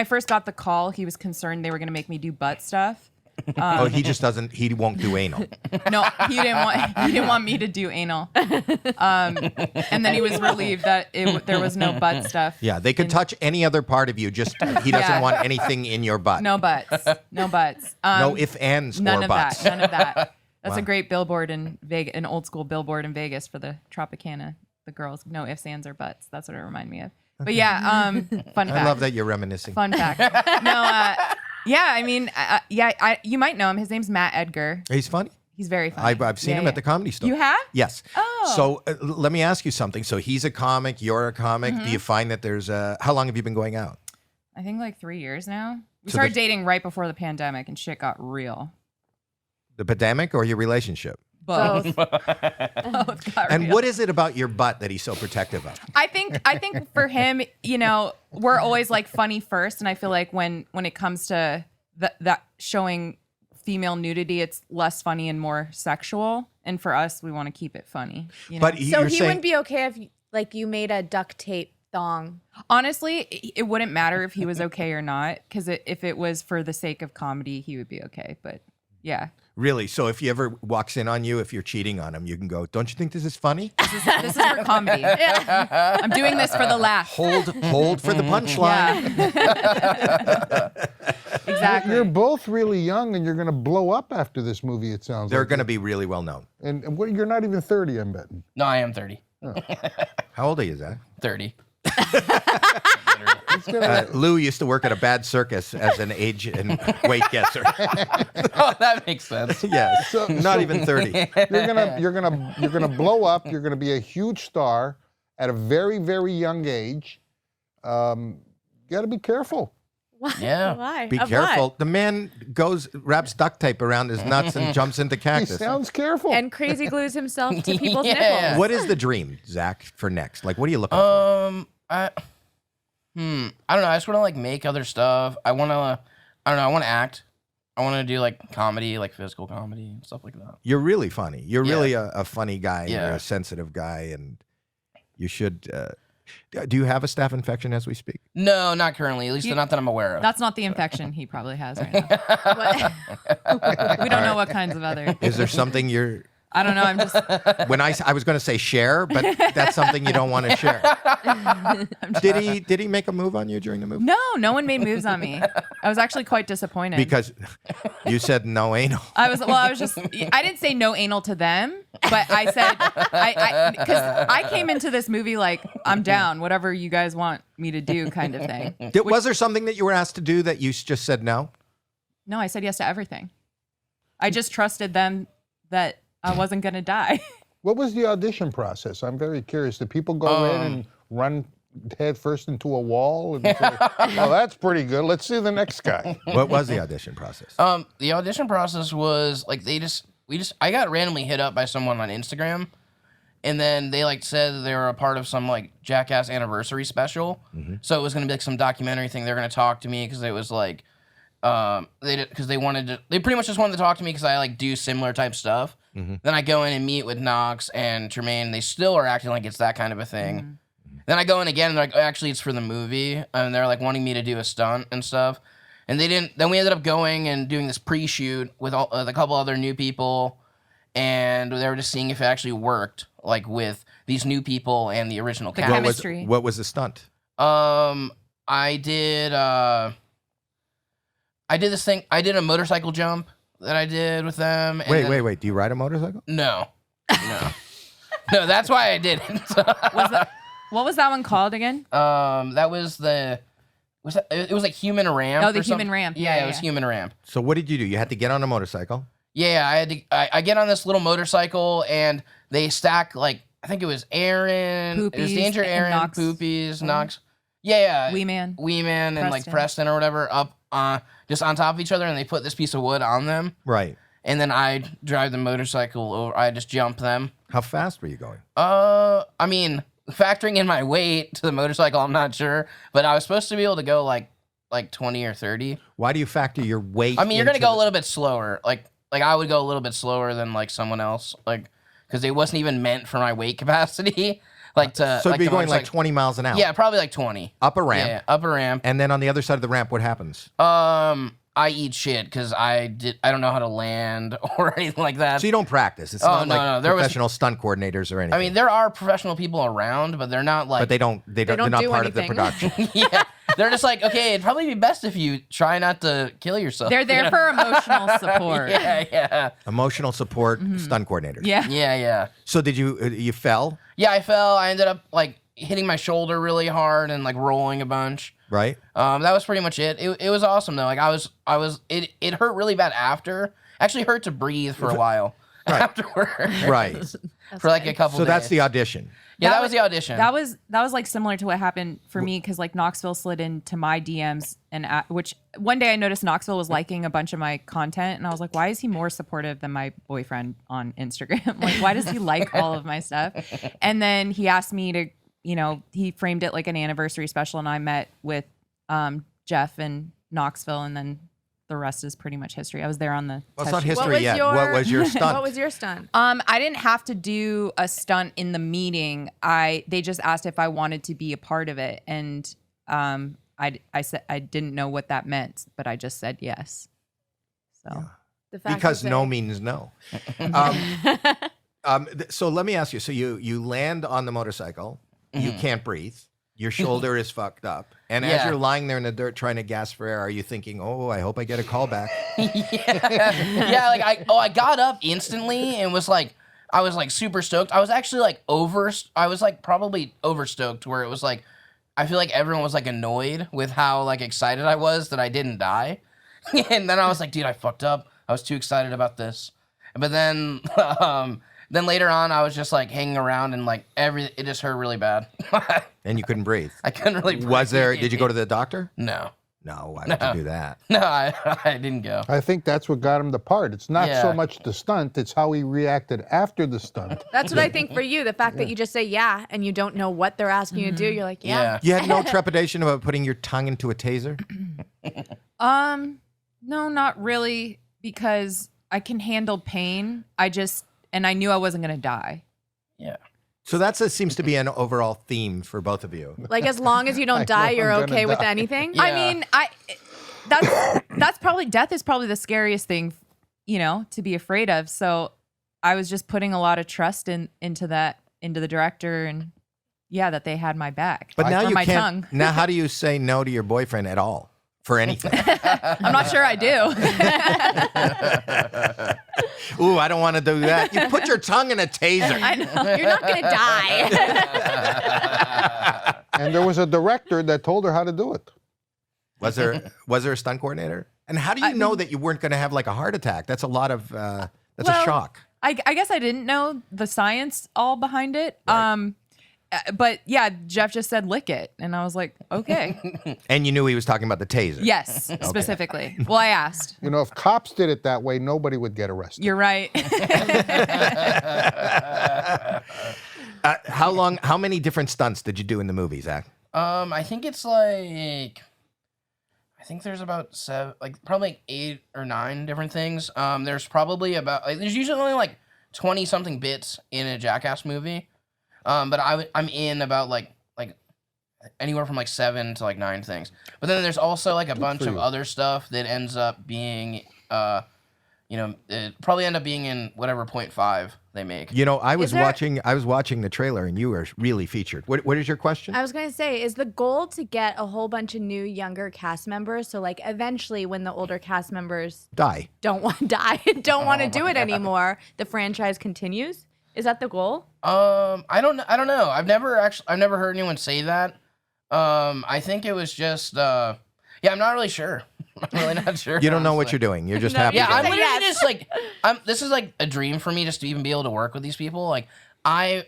[SPEAKER 6] first got the call, he was concerned they were going to make me do butt stuff.
[SPEAKER 1] Oh, he won't do anal.
[SPEAKER 6] No, he didn't want me to do anal. And then he was relieved that there was no butt stuff.
[SPEAKER 1] Yeah, they could touch any other part of you, just he doesn't want anything in your butt.
[SPEAKER 6] No butts. No butts.
[SPEAKER 1] No ifs, ands,
[SPEAKER 6] none
[SPEAKER 1] or
[SPEAKER 6] of
[SPEAKER 1] buts.
[SPEAKER 6] That. None of that. That's
[SPEAKER 1] Wow.
[SPEAKER 6] a great billboard in Vegas, an old school billboard in Vegas for the Tropicana. The girls, no ifs, ands, or buts. That's what it reminded me of. But yeah, fun fact.
[SPEAKER 1] I love that you're reminiscing.
[SPEAKER 6] Fun fact. Yeah, I mean, you might know him. His name's Matt Edgar.
[SPEAKER 1] He's funny.
[SPEAKER 6] He's very funny.
[SPEAKER 1] I've seen him at the Comedy Store.
[SPEAKER 6] You have?
[SPEAKER 1] Yes.
[SPEAKER 6] Oh.
[SPEAKER 1] So let me ask you something. So he's a comic, you're a comic. Do you find that there's how long have you been going out?
[SPEAKER 6] I think like 3 years now. We
[SPEAKER 1] So
[SPEAKER 6] started dating right before the pandemic, and shit got real.
[SPEAKER 1] The pandemic or your relationship?
[SPEAKER 6] Both. Both got
[SPEAKER 1] And
[SPEAKER 6] real.
[SPEAKER 1] what is it about your butt that he's so protective of?
[SPEAKER 6] I think for him, you know, we're always like funny first, and I feel like when it comes to that showing female nudity, it's less funny and more sexual. And for us, we want to keep it funny. You know?
[SPEAKER 1] But
[SPEAKER 2] So he wouldn't be okay if like you made a duct tape thong.
[SPEAKER 6] Honestly, it wouldn't matter if he was okay or not, because if it was for the sake of comedy, he would be okay. But yeah.
[SPEAKER 1] Really? So if he ever walks in on you, if you're cheating on him, you can go, don't you think this is funny?
[SPEAKER 6] This is for comedy. I'm doing this for the laugh.
[SPEAKER 1] Hold for the punchline.
[SPEAKER 6] Exactly.
[SPEAKER 4] You're both really young, and you're going to blow up after this movie, it sounds
[SPEAKER 1] They're
[SPEAKER 4] like.
[SPEAKER 1] going to be really well known.
[SPEAKER 4] And you're not even 30, I'm betting.
[SPEAKER 5] No, I am 30.
[SPEAKER 1] How old are you, Zach?
[SPEAKER 5] 30.
[SPEAKER 1] Lou used to work at a bad circus as an age and weight guesser.
[SPEAKER 5] Oh, that makes sense.
[SPEAKER 1] Yes, not even 30.
[SPEAKER 4] You're gonna blow up. You're gonna be a huge star at a very, very young age. You gotta be careful.
[SPEAKER 5] Yeah.
[SPEAKER 2] Why?
[SPEAKER 1] Be
[SPEAKER 2] Of
[SPEAKER 1] careful.
[SPEAKER 2] what?
[SPEAKER 1] The man wraps duct tape around his nuts and jumps into
[SPEAKER 4] He
[SPEAKER 1] sounds
[SPEAKER 4] sounds careful.
[SPEAKER 2] And crazy glues himself to people's
[SPEAKER 5] Yeah.
[SPEAKER 2] nipples.
[SPEAKER 1] What is the dream, Zach, for next? Like, what are you looking for?
[SPEAKER 5] I don't know. I just want to like make other stuff. I want to act. I want to do like comedy, like physical comedy and stuff like that.
[SPEAKER 1] You're really funny. You're really a funny guy.
[SPEAKER 5] Yeah.
[SPEAKER 1] You're a sensitive guy, and you should. Do you have a staph infection as we speak?
[SPEAKER 5] No, not currently. At least not that I'm aware of.
[SPEAKER 6] That's not the infection he probably has right now. We don't know what kinds of other.
[SPEAKER 1] Is there something you're?
[SPEAKER 6] I don't know. I'm just.
[SPEAKER 1] When I was going to say share, but that's something you don't want to share. Did he make a move on you during the movie?
[SPEAKER 6] No one made moves on me. I was actually quite disappointed.
[SPEAKER 1] Because you said no anal.
[SPEAKER 6] I didn't say no anal to them, but I said, because I came into this movie like, I'm down, whatever you guys want me to do kind of thing.
[SPEAKER 1] Was there something that you were asked to do that you just said no?
[SPEAKER 6] No, I said yes to everything. I just trusted them that I wasn't going to die.
[SPEAKER 4] What was the audition process? I'm very curious. Did people go in and run head first into a wall and say, well, that's pretty good. Let's see the next guy.
[SPEAKER 1] What was the audition process?
[SPEAKER 5] The audition process was like I got randomly hit up by someone on Instagram, and then they like said they were a part of some like Jackass anniversary special.
[SPEAKER 1] Mm-hmm.
[SPEAKER 5] So it was gonna be like some documentary thing. They're gonna talk to me because it was like they pretty much just wanted to talk to me because I like do similar type stuff.
[SPEAKER 1] Mm-hmm.
[SPEAKER 5] Then I go in and meet with Knox and Tremaine. They still are acting like it's that kind of a thing.
[SPEAKER 6] Mm-hmm.
[SPEAKER 5] Then I go in again and they're like, actually, it's for the movie. And they're like wanting me to do a stunt and stuff. And they didn't. Then we ended up going and doing this pre-shoot with a couple other new people. And they were just seeing if it actually worked, like with these new people and the original cast.
[SPEAKER 6] chemistry.
[SPEAKER 1] What was the stunt?
[SPEAKER 5] I did this thing. I did a motorcycle jump that I did with them. And
[SPEAKER 1] Wait. Do you ride a motorcycle?
[SPEAKER 5] No. No, that's why I did it.
[SPEAKER 6] What was that one called again?
[SPEAKER 5] That was it was like human ramp.
[SPEAKER 6] Oh, the human ramp.
[SPEAKER 5] Yeah, it was human ramp.
[SPEAKER 1] So what did you do? You had to get on a motorcycle.
[SPEAKER 5] Yeah, I get on this little motorcycle and they stack like I think it was Aaron, it was
[SPEAKER 6] Poopies
[SPEAKER 5] Danger
[SPEAKER 6] and
[SPEAKER 5] Aaron,
[SPEAKER 6] Knox.
[SPEAKER 5] Poopies, Knox. Yeah.
[SPEAKER 6] Wee Man,
[SPEAKER 5] and like
[SPEAKER 6] Preston.
[SPEAKER 5] Preston or whatever up just on top of each other, and they put this piece of wood on them.
[SPEAKER 1] Right.
[SPEAKER 5] And then I drive the motorcycle over. I just jump them.
[SPEAKER 1] How fast were you going?
[SPEAKER 5] I mean, factoring in my weight to the motorcycle, I'm not sure, but I was supposed to be able to go like 20 or 30.
[SPEAKER 1] Why do you factor your weight?
[SPEAKER 5] I mean, you're gonna
[SPEAKER 1] into
[SPEAKER 5] go a little bit slower. Like I would go a little bit slower than like someone else, like because it wasn't even meant for my weight capacity. Like to
[SPEAKER 1] So
[SPEAKER 5] like
[SPEAKER 1] you'd be
[SPEAKER 5] the
[SPEAKER 1] going like
[SPEAKER 5] motorcycle-
[SPEAKER 1] 20 miles an hour.
[SPEAKER 5] Yeah, probably like 20.
[SPEAKER 1] Up a ramp.
[SPEAKER 5] Yeah, up a ramp.
[SPEAKER 1] And then on the other side of the ramp, what happens?
[SPEAKER 5] I eat shit because I don't know how to land or anything like that.
[SPEAKER 1] So you don't practice. It's
[SPEAKER 5] Oh,
[SPEAKER 1] not
[SPEAKER 5] no,
[SPEAKER 1] like
[SPEAKER 5] no, there was-
[SPEAKER 1] professional stunt coordinators or anything.
[SPEAKER 5] I mean, there are professional people around, but they're not like.
[SPEAKER 1] but they're not
[SPEAKER 2] do
[SPEAKER 1] part of the
[SPEAKER 2] anything.
[SPEAKER 1] production.
[SPEAKER 5] Yeah, they're just like, okay, it'd probably be best if you try not to kill yourself.
[SPEAKER 6] They're there for emotional support.
[SPEAKER 5] Yeah.
[SPEAKER 1] Emotional support stunt coordinators.
[SPEAKER 6] Yeah.
[SPEAKER 5] Yeah.
[SPEAKER 1] So did you fell,
[SPEAKER 5] Yeah, I fell. I ended up like hitting my shoulder really hard and like rolling a bunch.
[SPEAKER 1] right?
[SPEAKER 5] That was pretty much it. It was awesome though. Like I was it hurt really bad after. Actually hurt to breathe for a while afterward.
[SPEAKER 1] Right.
[SPEAKER 5] For like a couple
[SPEAKER 1] So
[SPEAKER 5] days.
[SPEAKER 1] that's the audition.
[SPEAKER 5] Yeah, that was the audition.
[SPEAKER 6] That was like similar to what happened for me because like Knoxville slid into my DMs and which one day I noticed Knoxville was liking a bunch of my content and I was like, why is he more supportive than my boyfriend on Instagram? Like, why does he like all of my stuff? And then he asked me to, he framed it like an anniversary special and I met with Jeff in Knoxville and then the rest is pretty much history. I was there on the
[SPEAKER 1] Well, it's
[SPEAKER 6] test
[SPEAKER 1] not
[SPEAKER 6] shoot.
[SPEAKER 1] history yet. What was your stunt?
[SPEAKER 2] What was your stunt?
[SPEAKER 6] I didn't have to do a stunt in the meeting. They just asked if I wanted to be a part of it, and I said I didn't know what that meant, but I just said yes. So
[SPEAKER 2] The fact
[SPEAKER 1] Because
[SPEAKER 2] that
[SPEAKER 1] no
[SPEAKER 2] they-
[SPEAKER 1] means no. So let me ask you. So you land on the motorcycle. You can't breathe. Your shoulder is fucked up. And as
[SPEAKER 5] Yeah.
[SPEAKER 1] you're lying there in the dirt trying to gasp for air, are you thinking, "Oh, I hope I get a call back"?
[SPEAKER 5] Yeah, like I got up instantly and was like, I was like super stoked. I was actually like I was like probably overstoked where it was like, I feel like everyone was like annoyed with how like excited I was that I didn't die. And then I was like, dude, I fucked up. I was too excited about this. But then, then later on, I was just like hanging around and like it just hurt really bad.
[SPEAKER 1] And you couldn't breathe.
[SPEAKER 5] I couldn't really breathe.
[SPEAKER 1] Was there? Did you go to the doctor?
[SPEAKER 5] No.
[SPEAKER 1] No. Why would you do that?
[SPEAKER 5] No, I didn't go.
[SPEAKER 4] I think that's what got him the part. It's not so
[SPEAKER 5] Yeah.
[SPEAKER 4] much the stunt, it's how he reacted after the stunt.
[SPEAKER 2] That's what I think for you. The fact that you just say yeah and you don't know what they're asking you to do. You're like, yeah.
[SPEAKER 1] You had no trepidation about putting your tongue into a taser?
[SPEAKER 6] No, not really, because I can handle pain. And I knew I wasn't gonna die.
[SPEAKER 5] Yeah.
[SPEAKER 1] So seems to be an overall theme for both of you.
[SPEAKER 2] Like as long as you don't die,
[SPEAKER 4] know
[SPEAKER 2] you're
[SPEAKER 4] I'm gonna
[SPEAKER 2] okay with
[SPEAKER 4] die.
[SPEAKER 2] anything.
[SPEAKER 5] Yeah.
[SPEAKER 6] I mean, that's probably death is probably the scariest thing, to be afraid of. So I was just putting a lot of trust into the director and that they had my back.
[SPEAKER 1] But now
[SPEAKER 6] or
[SPEAKER 1] you
[SPEAKER 6] my
[SPEAKER 1] can't.
[SPEAKER 6] tongue.
[SPEAKER 1] Now, how do you say no to your boyfriend at all for anything?
[SPEAKER 6] I'm not sure I do.
[SPEAKER 1] Ooh, I don't want to do that. You put your tongue in a taser.
[SPEAKER 2] I know. You're not going to die.
[SPEAKER 4] And there was a director that told her how to do it.
[SPEAKER 1] Was there a stunt coordinator? And how do you know that you weren't going to have like a heart attack? That's a lot of. That's a shock.
[SPEAKER 6] I guess I didn't know the science all behind it.
[SPEAKER 1] Right.
[SPEAKER 6] But yeah, Jeff just said lick it, and I was like, okay.
[SPEAKER 1] And you knew he was talking about the taser.
[SPEAKER 6] Yes, specifically. Well, I asked.
[SPEAKER 4] You know, if cops did it that way, nobody would get arrested.
[SPEAKER 6] You're right.
[SPEAKER 1] How many different stunts did you do in the movie, Zach?
[SPEAKER 5] I think it's like, I think there's about probably like 8 or 9 different things. There's probably there's usually only like 20 something bits in a Jackass movie. But I'm in about like anywhere from like 7 to like 9 things. But then there's also like a bunch of other stuff that ends up being, it probably end up being in whatever 0.5 they make.
[SPEAKER 1] You know, I was watching the trailer and you were really featured. What is your question?
[SPEAKER 2] I was going to say, is the goal to get a whole bunch of new younger cast members? So like eventually when the older cast members don't want to do it anymore, the franchise continues? Is that the goal?
[SPEAKER 5] I don't know. I've never heard anyone say that. I think it was just I'm not really sure. I'm really not sure.
[SPEAKER 1] You don't know what you're doing. You're just happy.
[SPEAKER 5] Yeah,
[SPEAKER 1] to-
[SPEAKER 5] I'm literally just like this is like a dream for me just to even be able to work with these people. Like I've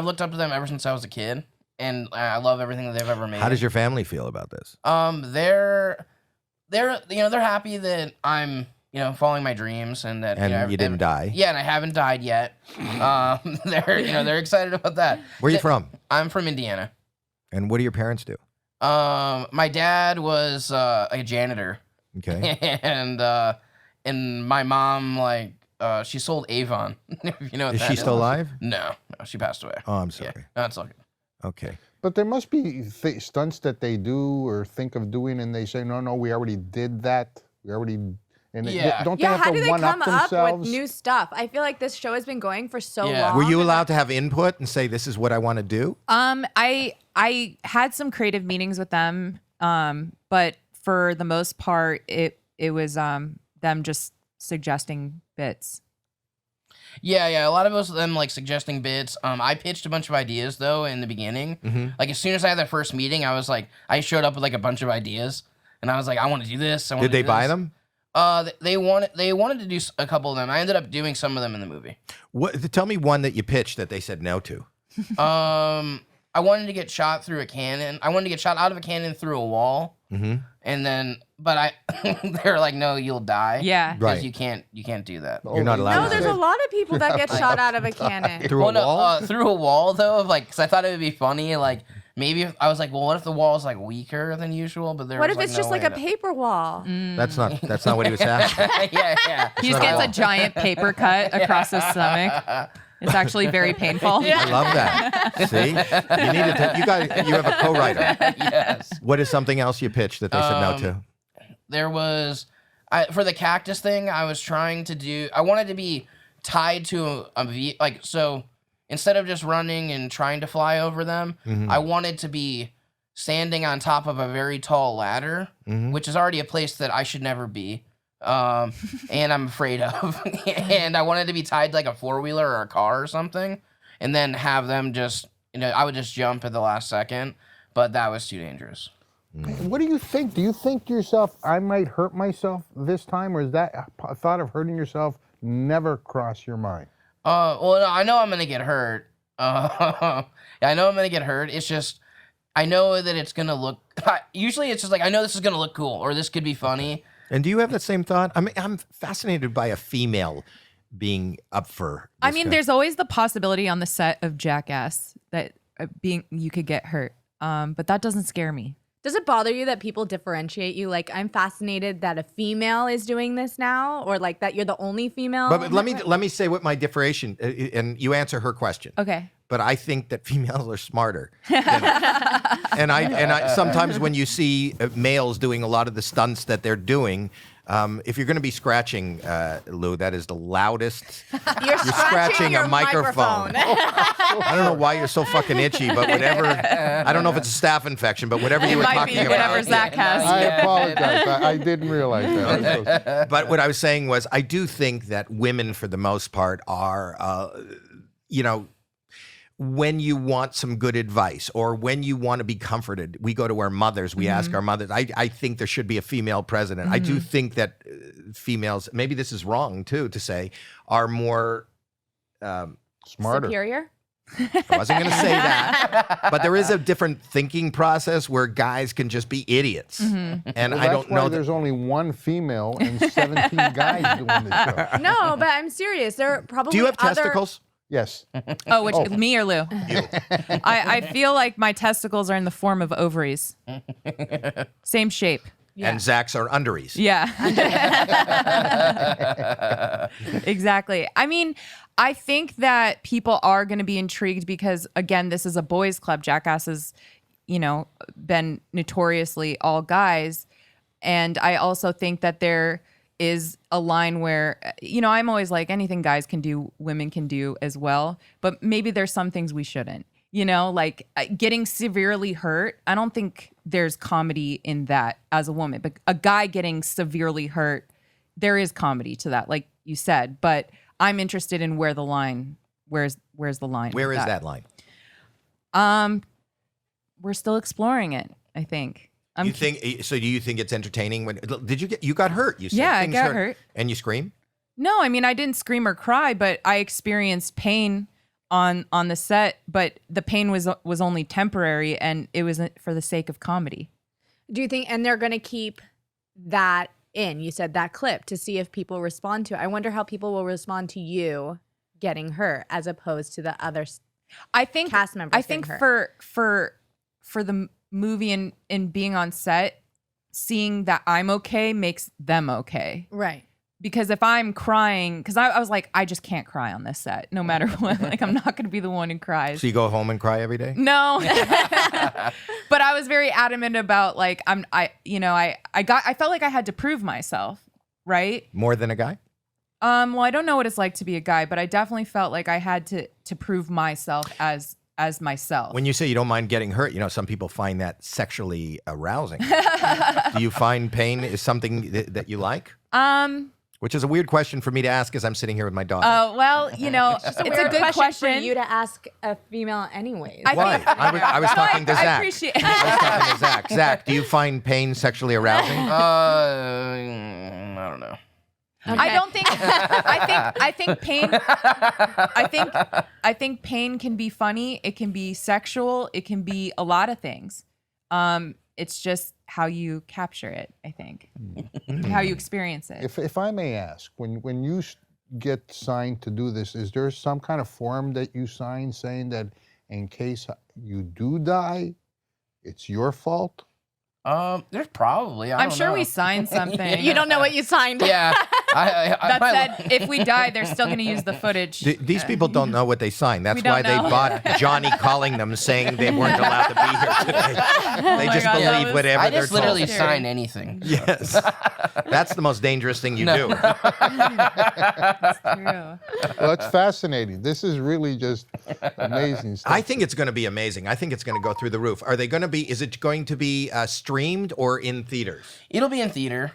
[SPEAKER 5] looked up to them ever since I was a kid, and I love everything that they've ever made.
[SPEAKER 1] How does your family feel about this?
[SPEAKER 5] They're happy that I'm following my dreams and that
[SPEAKER 1] And you didn't die.
[SPEAKER 5] Yeah, and I haven't died yet. They're excited about that.
[SPEAKER 1] Where are you from?
[SPEAKER 5] I'm from Indiana.
[SPEAKER 1] And what do your parents do?
[SPEAKER 5] My dad was a janitor.
[SPEAKER 1] Okay.
[SPEAKER 5] And my mom she sold Avon. If you know what
[SPEAKER 1] Is
[SPEAKER 5] that
[SPEAKER 1] she still alive?
[SPEAKER 5] No, she passed away.
[SPEAKER 1] Oh, I'm sorry.
[SPEAKER 5] Yeah. No, it's all good.
[SPEAKER 1] Okay.
[SPEAKER 4] But there must be stunts that they do or think of doing, and they say, no, we already did that. We already... And
[SPEAKER 5] Yeah.
[SPEAKER 4] don't they have
[SPEAKER 2] how
[SPEAKER 4] to
[SPEAKER 2] do they
[SPEAKER 4] one
[SPEAKER 2] come
[SPEAKER 4] up
[SPEAKER 2] up
[SPEAKER 4] themselves?
[SPEAKER 2] with new stuff? I feel like this show has been going for so
[SPEAKER 5] Yeah.
[SPEAKER 2] long.
[SPEAKER 1] Were you allowed to have input and say, this is what I want to do?
[SPEAKER 6] I had some creative meetings with them, but for the most part, it was them just suggesting bits.
[SPEAKER 5] Yeah. A lot of us them suggesting bits. I pitched a bunch of ideas though in the beginning.
[SPEAKER 1] Mm-hmm.
[SPEAKER 5] Like as soon as I had that first meeting, I was like, I showed up with a bunch of ideas, and I was like, I want to do this.
[SPEAKER 1] Did they buy them?
[SPEAKER 5] They wanted to do a couple of them. I ended up doing some of them in the movie.
[SPEAKER 1] Tell me one that you pitched that they said no to.
[SPEAKER 5] I wanted to get shot through a cannon. I wanted to get shot out of a cannon through a wall.
[SPEAKER 1] Mm-hmm.
[SPEAKER 5] And then, but they were like, "No, you'll die."
[SPEAKER 6] Yeah,
[SPEAKER 5] because
[SPEAKER 1] Right.
[SPEAKER 5] you can't do that.
[SPEAKER 1] You're not allowed
[SPEAKER 2] No,
[SPEAKER 1] to
[SPEAKER 2] there's
[SPEAKER 1] do
[SPEAKER 2] a lot of people that get shot out of a cannon.
[SPEAKER 1] Through a wall?
[SPEAKER 5] Through a wall though, because I thought it would be funny. Maybe I was like, well, what if the wall is weaker than usual? But there
[SPEAKER 2] What
[SPEAKER 5] was
[SPEAKER 2] if it's
[SPEAKER 5] no
[SPEAKER 2] just
[SPEAKER 5] way
[SPEAKER 2] a
[SPEAKER 5] to-
[SPEAKER 2] paper wall?
[SPEAKER 1] That's not what he was asking.
[SPEAKER 5] yeah.
[SPEAKER 6] He just gets a giant paper cut across his stomach. It's actually very painful.
[SPEAKER 1] I love that. See, you needed to. You have a co-writer.
[SPEAKER 5] Yes.
[SPEAKER 1] What is something else you pitched that they said no to?
[SPEAKER 5] There was for the cactus thing, I was trying to do. I wanted to be tied to so instead of just running and trying to fly over them, I wanted to be standing on top of a very tall ladder, which is already a place that I should never be. And I'm afraid of. And I wanted to be tied to like a 4-wheeler or a car or something, and then have them just, I would just jump at the last second, but that was too dangerous.
[SPEAKER 4] What do you think? Do you think to yourself, I might hurt myself this time, or is that thought of hurting yourself never cross your mind?
[SPEAKER 5] Well, no, I know I'm gonna get hurt. I know I'm gonna get hurt. It's just, I know that it's gonna look. Usually, it's just like I know this is gonna look cool, or this could be funny.
[SPEAKER 1] And do you have that same thought? I mean, I'm fascinated by a female being up for.
[SPEAKER 6] I mean, there's always the possibility on the set of Jackass that you could get hurt, but that doesn't scare me.
[SPEAKER 2] Does it bother you that people differentiate you? Like, I'm fascinated that a female is doing this now, or like that you're the only female.
[SPEAKER 1] But let me say what my differentiation, and you answer her question.
[SPEAKER 6] Okay.
[SPEAKER 1] But I think that females are smarter. And I sometimes when you see males doing a lot of the stunts that they're doing, if you're going to be scratching, Lou, that is the loudest.
[SPEAKER 2] You're scratching your
[SPEAKER 1] a microphone. I don't know why you're so fucking itchy, but whatever. I don't know if it's a staph infection, but whatever you were talking about.
[SPEAKER 6] Whatever Zach has.
[SPEAKER 4] I apologize. I didn't realize that.
[SPEAKER 1] But what I was saying was, I do think that women, for the most part, are, when you want some good advice or when you want to be comforted, we go to our mothers, we ask our mothers. I think there should be a female president. I do think that females, maybe this is wrong too to say, are more
[SPEAKER 4] smarter.
[SPEAKER 2] Superior?
[SPEAKER 1] I wasn't going to say that, but there is a different thinking process where guys can just be idiots. And
[SPEAKER 4] Well,
[SPEAKER 1] I don't know.
[SPEAKER 4] there's only one female and 17 guys doing this show.
[SPEAKER 2] No, but I'm serious. There are probably.
[SPEAKER 1] Do you have
[SPEAKER 2] other...
[SPEAKER 1] testicles?
[SPEAKER 4] Yes.
[SPEAKER 6] Oh, me or Lou? I feel like my testicles are in the form of ovaries. Same shape.
[SPEAKER 2] Yeah.
[SPEAKER 1] And Zach's are underees.
[SPEAKER 6] Yeah. Exactly. I mean, I think that people are going to be intrigued because, again, this is a boys' club. Jackass has, been notoriously all guys. And I also think that there is a line where, I'm always like, anything guys can do, women can do as well. But maybe there's some things we shouldn't. Like getting severely hurt. I don't think there's comedy in that as a woman. But a guy getting severely hurt, there is comedy to that, like you said. But I'm interested in where's the line?
[SPEAKER 1] Where is that line?
[SPEAKER 6] We're still exploring it, I think.
[SPEAKER 1] Do you think it's entertaining? You got hurt? You said
[SPEAKER 6] yeah, I got hurt.
[SPEAKER 1] And you scream?
[SPEAKER 6] No, I mean I didn't scream or cry, but I experienced pain on the set. But the pain was only temporary, and it was for the sake of comedy.
[SPEAKER 2] Do you think? And they're going to keep that in? You said that clip to see if people respond to it. I wonder how people will respond to you getting hurt as opposed to the other.
[SPEAKER 6] I think
[SPEAKER 2] cast members.
[SPEAKER 6] I think for the movie and being on set, seeing that I'm okay makes them okay.
[SPEAKER 2] Right.
[SPEAKER 6] Because if I'm crying, because I was like, I just can't cry on this set, no matter what. Like, I'm not going to be the one who cries.
[SPEAKER 1] So you go home and cry every day?
[SPEAKER 6] No. But I was very adamant about like, I felt like I had to prove myself, right?
[SPEAKER 1] More than a guy?
[SPEAKER 6] Well, I don't know what it's like to be a guy, but I definitely felt like I had to prove myself as myself.
[SPEAKER 1] When you say you don't mind getting hurt, some people find that sexually arousing. Do you find pain is something that you like? Which is a weird question for me to ask as I'm sitting here with my daughter.
[SPEAKER 6] Well, it's a good question
[SPEAKER 2] for you to ask a female anyways.
[SPEAKER 1] Why? I was talking to Zach.
[SPEAKER 6] I appreciate it.
[SPEAKER 1] I was talking to Zach. Zach, do you find pain sexually arousing?
[SPEAKER 5] I don't know.
[SPEAKER 2] Okay.
[SPEAKER 6] I don't think. I think pain. I think pain can be funny. It can be sexual. It can be a lot of things. It's just how you capture it. I think how you experience it.
[SPEAKER 4] If I may ask, when you get signed to do this, is there some kind of form that you sign saying that in case you do die, it's your fault?
[SPEAKER 5] There's probably.
[SPEAKER 6] I'm sure we signed something.
[SPEAKER 2] You don't know what you signed.
[SPEAKER 5] Yeah.
[SPEAKER 6] That said, if we die, they're still going to use the footage.
[SPEAKER 1] These people don't know what they signed. That's
[SPEAKER 6] We don't
[SPEAKER 1] why they
[SPEAKER 6] know.
[SPEAKER 1] bought Johnny calling them saying they weren't allowed to be here today. They just
[SPEAKER 6] God, that
[SPEAKER 1] believe
[SPEAKER 6] was-
[SPEAKER 1] whatever
[SPEAKER 5] I
[SPEAKER 1] they're
[SPEAKER 5] just literally
[SPEAKER 1] told.
[SPEAKER 5] sign anything.
[SPEAKER 1] Yes. That's the most dangerous thing you do.
[SPEAKER 6] True.
[SPEAKER 4] Well, it's fascinating. This is really just amazing stuff.
[SPEAKER 1] I think it's going to be amazing. I think it's going to go through the roof. Are they going to be, is it going to be streamed or in theaters?
[SPEAKER 5] It'll be in theater.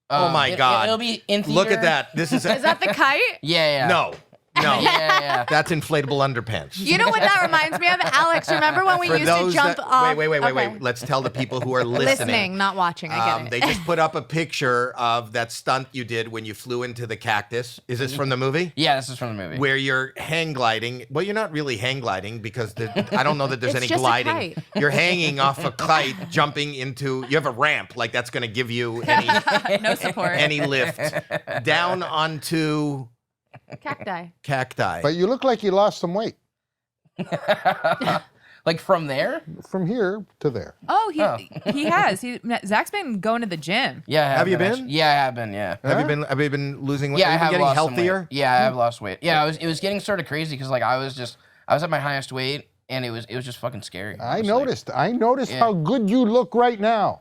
[SPEAKER 1] Oh my God.
[SPEAKER 5] It'll be in theater.
[SPEAKER 1] Look at that. This is
[SPEAKER 2] Is that the kite?
[SPEAKER 5] Yeah.
[SPEAKER 1] No.
[SPEAKER 5] Yeah.
[SPEAKER 1] That's inflatable underpants.
[SPEAKER 2] You know what that reminds me of? Alex, remember when we
[SPEAKER 1] For
[SPEAKER 2] used to
[SPEAKER 1] those
[SPEAKER 2] jump
[SPEAKER 1] that,
[SPEAKER 2] off?
[SPEAKER 1] Wait.
[SPEAKER 2] Okay.
[SPEAKER 1] Let's tell the people who are
[SPEAKER 2] Listening, not watching. I get it.
[SPEAKER 1] They just put up a picture of that stunt you did when you flew into the cactus. Is this from the movie?
[SPEAKER 5] Yeah, this is from the movie.
[SPEAKER 1] Where you're hang gliding. Well, you're not really hang gliding because I don't know that there's
[SPEAKER 2] It's
[SPEAKER 1] any
[SPEAKER 2] just a
[SPEAKER 1] gliding.
[SPEAKER 2] kite.
[SPEAKER 1] You're hanging off a kite, jumping into. You have a ramp, like that's going to give you any
[SPEAKER 6] No support.
[SPEAKER 1] any lift down onto
[SPEAKER 2] Cacti.
[SPEAKER 4] But you look like you lost some weight
[SPEAKER 5] Like from there?
[SPEAKER 4] from here to there.
[SPEAKER 6] Oh, he has. Zach's been going to the gym.
[SPEAKER 5] Yeah. I
[SPEAKER 1] Have you
[SPEAKER 5] actually.
[SPEAKER 1] been?
[SPEAKER 5] Yeah, I have been. Yeah.
[SPEAKER 1] Have you been losing weight?
[SPEAKER 5] Yeah, I
[SPEAKER 1] Have you
[SPEAKER 5] have
[SPEAKER 1] been getting
[SPEAKER 5] lost some
[SPEAKER 1] healthier?
[SPEAKER 5] weight. Yeah, I have lost weight. Yeah, it was getting sort of crazy because like I was at my highest weight and it was just fucking scary.
[SPEAKER 4] I
[SPEAKER 5] It was
[SPEAKER 4] noticed. I noticed
[SPEAKER 5] Yeah.
[SPEAKER 4] how good you look right now.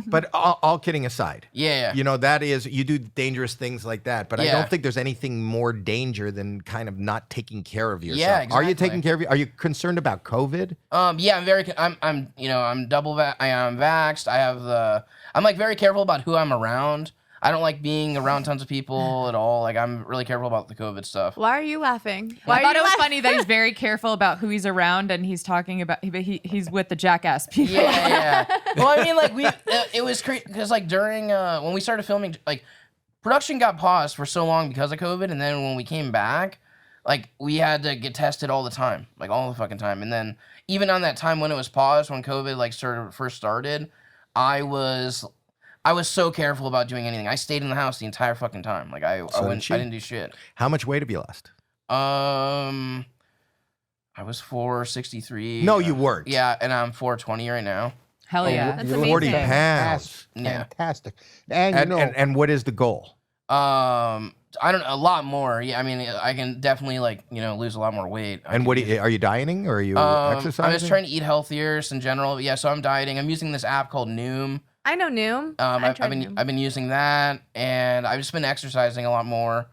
[SPEAKER 1] But all kidding aside,
[SPEAKER 5] Yeah.
[SPEAKER 1] you know, that is, you do dangerous things like that, but I
[SPEAKER 5] Yeah.
[SPEAKER 1] don't think there's anything more danger than kind of not taking care of yourself.
[SPEAKER 5] Yeah,
[SPEAKER 1] Are you
[SPEAKER 5] exactly.
[SPEAKER 1] taking care of you? Are you concerned about COVID?
[SPEAKER 5] Yeah, I'm double I am vaxxed. I'm like very careful about who I'm around. I don't like being around tons of people at all. Like I'm really careful about the COVID stuff.
[SPEAKER 2] Why are you laughing? Why
[SPEAKER 6] I
[SPEAKER 2] are
[SPEAKER 6] thought
[SPEAKER 2] you
[SPEAKER 6] it was
[SPEAKER 2] laughing?
[SPEAKER 6] funny that he's very careful about who he's around, and he's talking about he's with the Jackass people.
[SPEAKER 5] Yeah. Well, I mean, like it was crazy because like during when we started filming, like production got paused for so long because of COVID, and then when we came back, like we had to get tested all the time, like all the fucking time. And then even on that time when it was paused, when COVID like first started, I was so careful about doing anything. I stayed in the house the entire fucking time. Like I didn't do shit.
[SPEAKER 1] How much weight have you lost?
[SPEAKER 5] I was 463.
[SPEAKER 1] No, you weren't.
[SPEAKER 5] Yeah, and I'm 420 right now.
[SPEAKER 6] Hell yeah.
[SPEAKER 2] That's
[SPEAKER 4] You
[SPEAKER 2] amazing.
[SPEAKER 4] look
[SPEAKER 1] 40 pounds.
[SPEAKER 5] Yeah.
[SPEAKER 4] Fantastic. And you
[SPEAKER 1] And,
[SPEAKER 4] know,
[SPEAKER 1] and what is the goal?
[SPEAKER 5] I don't a lot more. Yeah, I mean, I can definitely like lose a lot more weight.
[SPEAKER 1] And what are you dieting or are you exercising?
[SPEAKER 5] I'm just trying to eat healthier just in general. Yeah, so I'm dieting. I'm using this app called Noom.
[SPEAKER 2] I know Noom.
[SPEAKER 5] I've been using that, and I've just been exercising a lot more.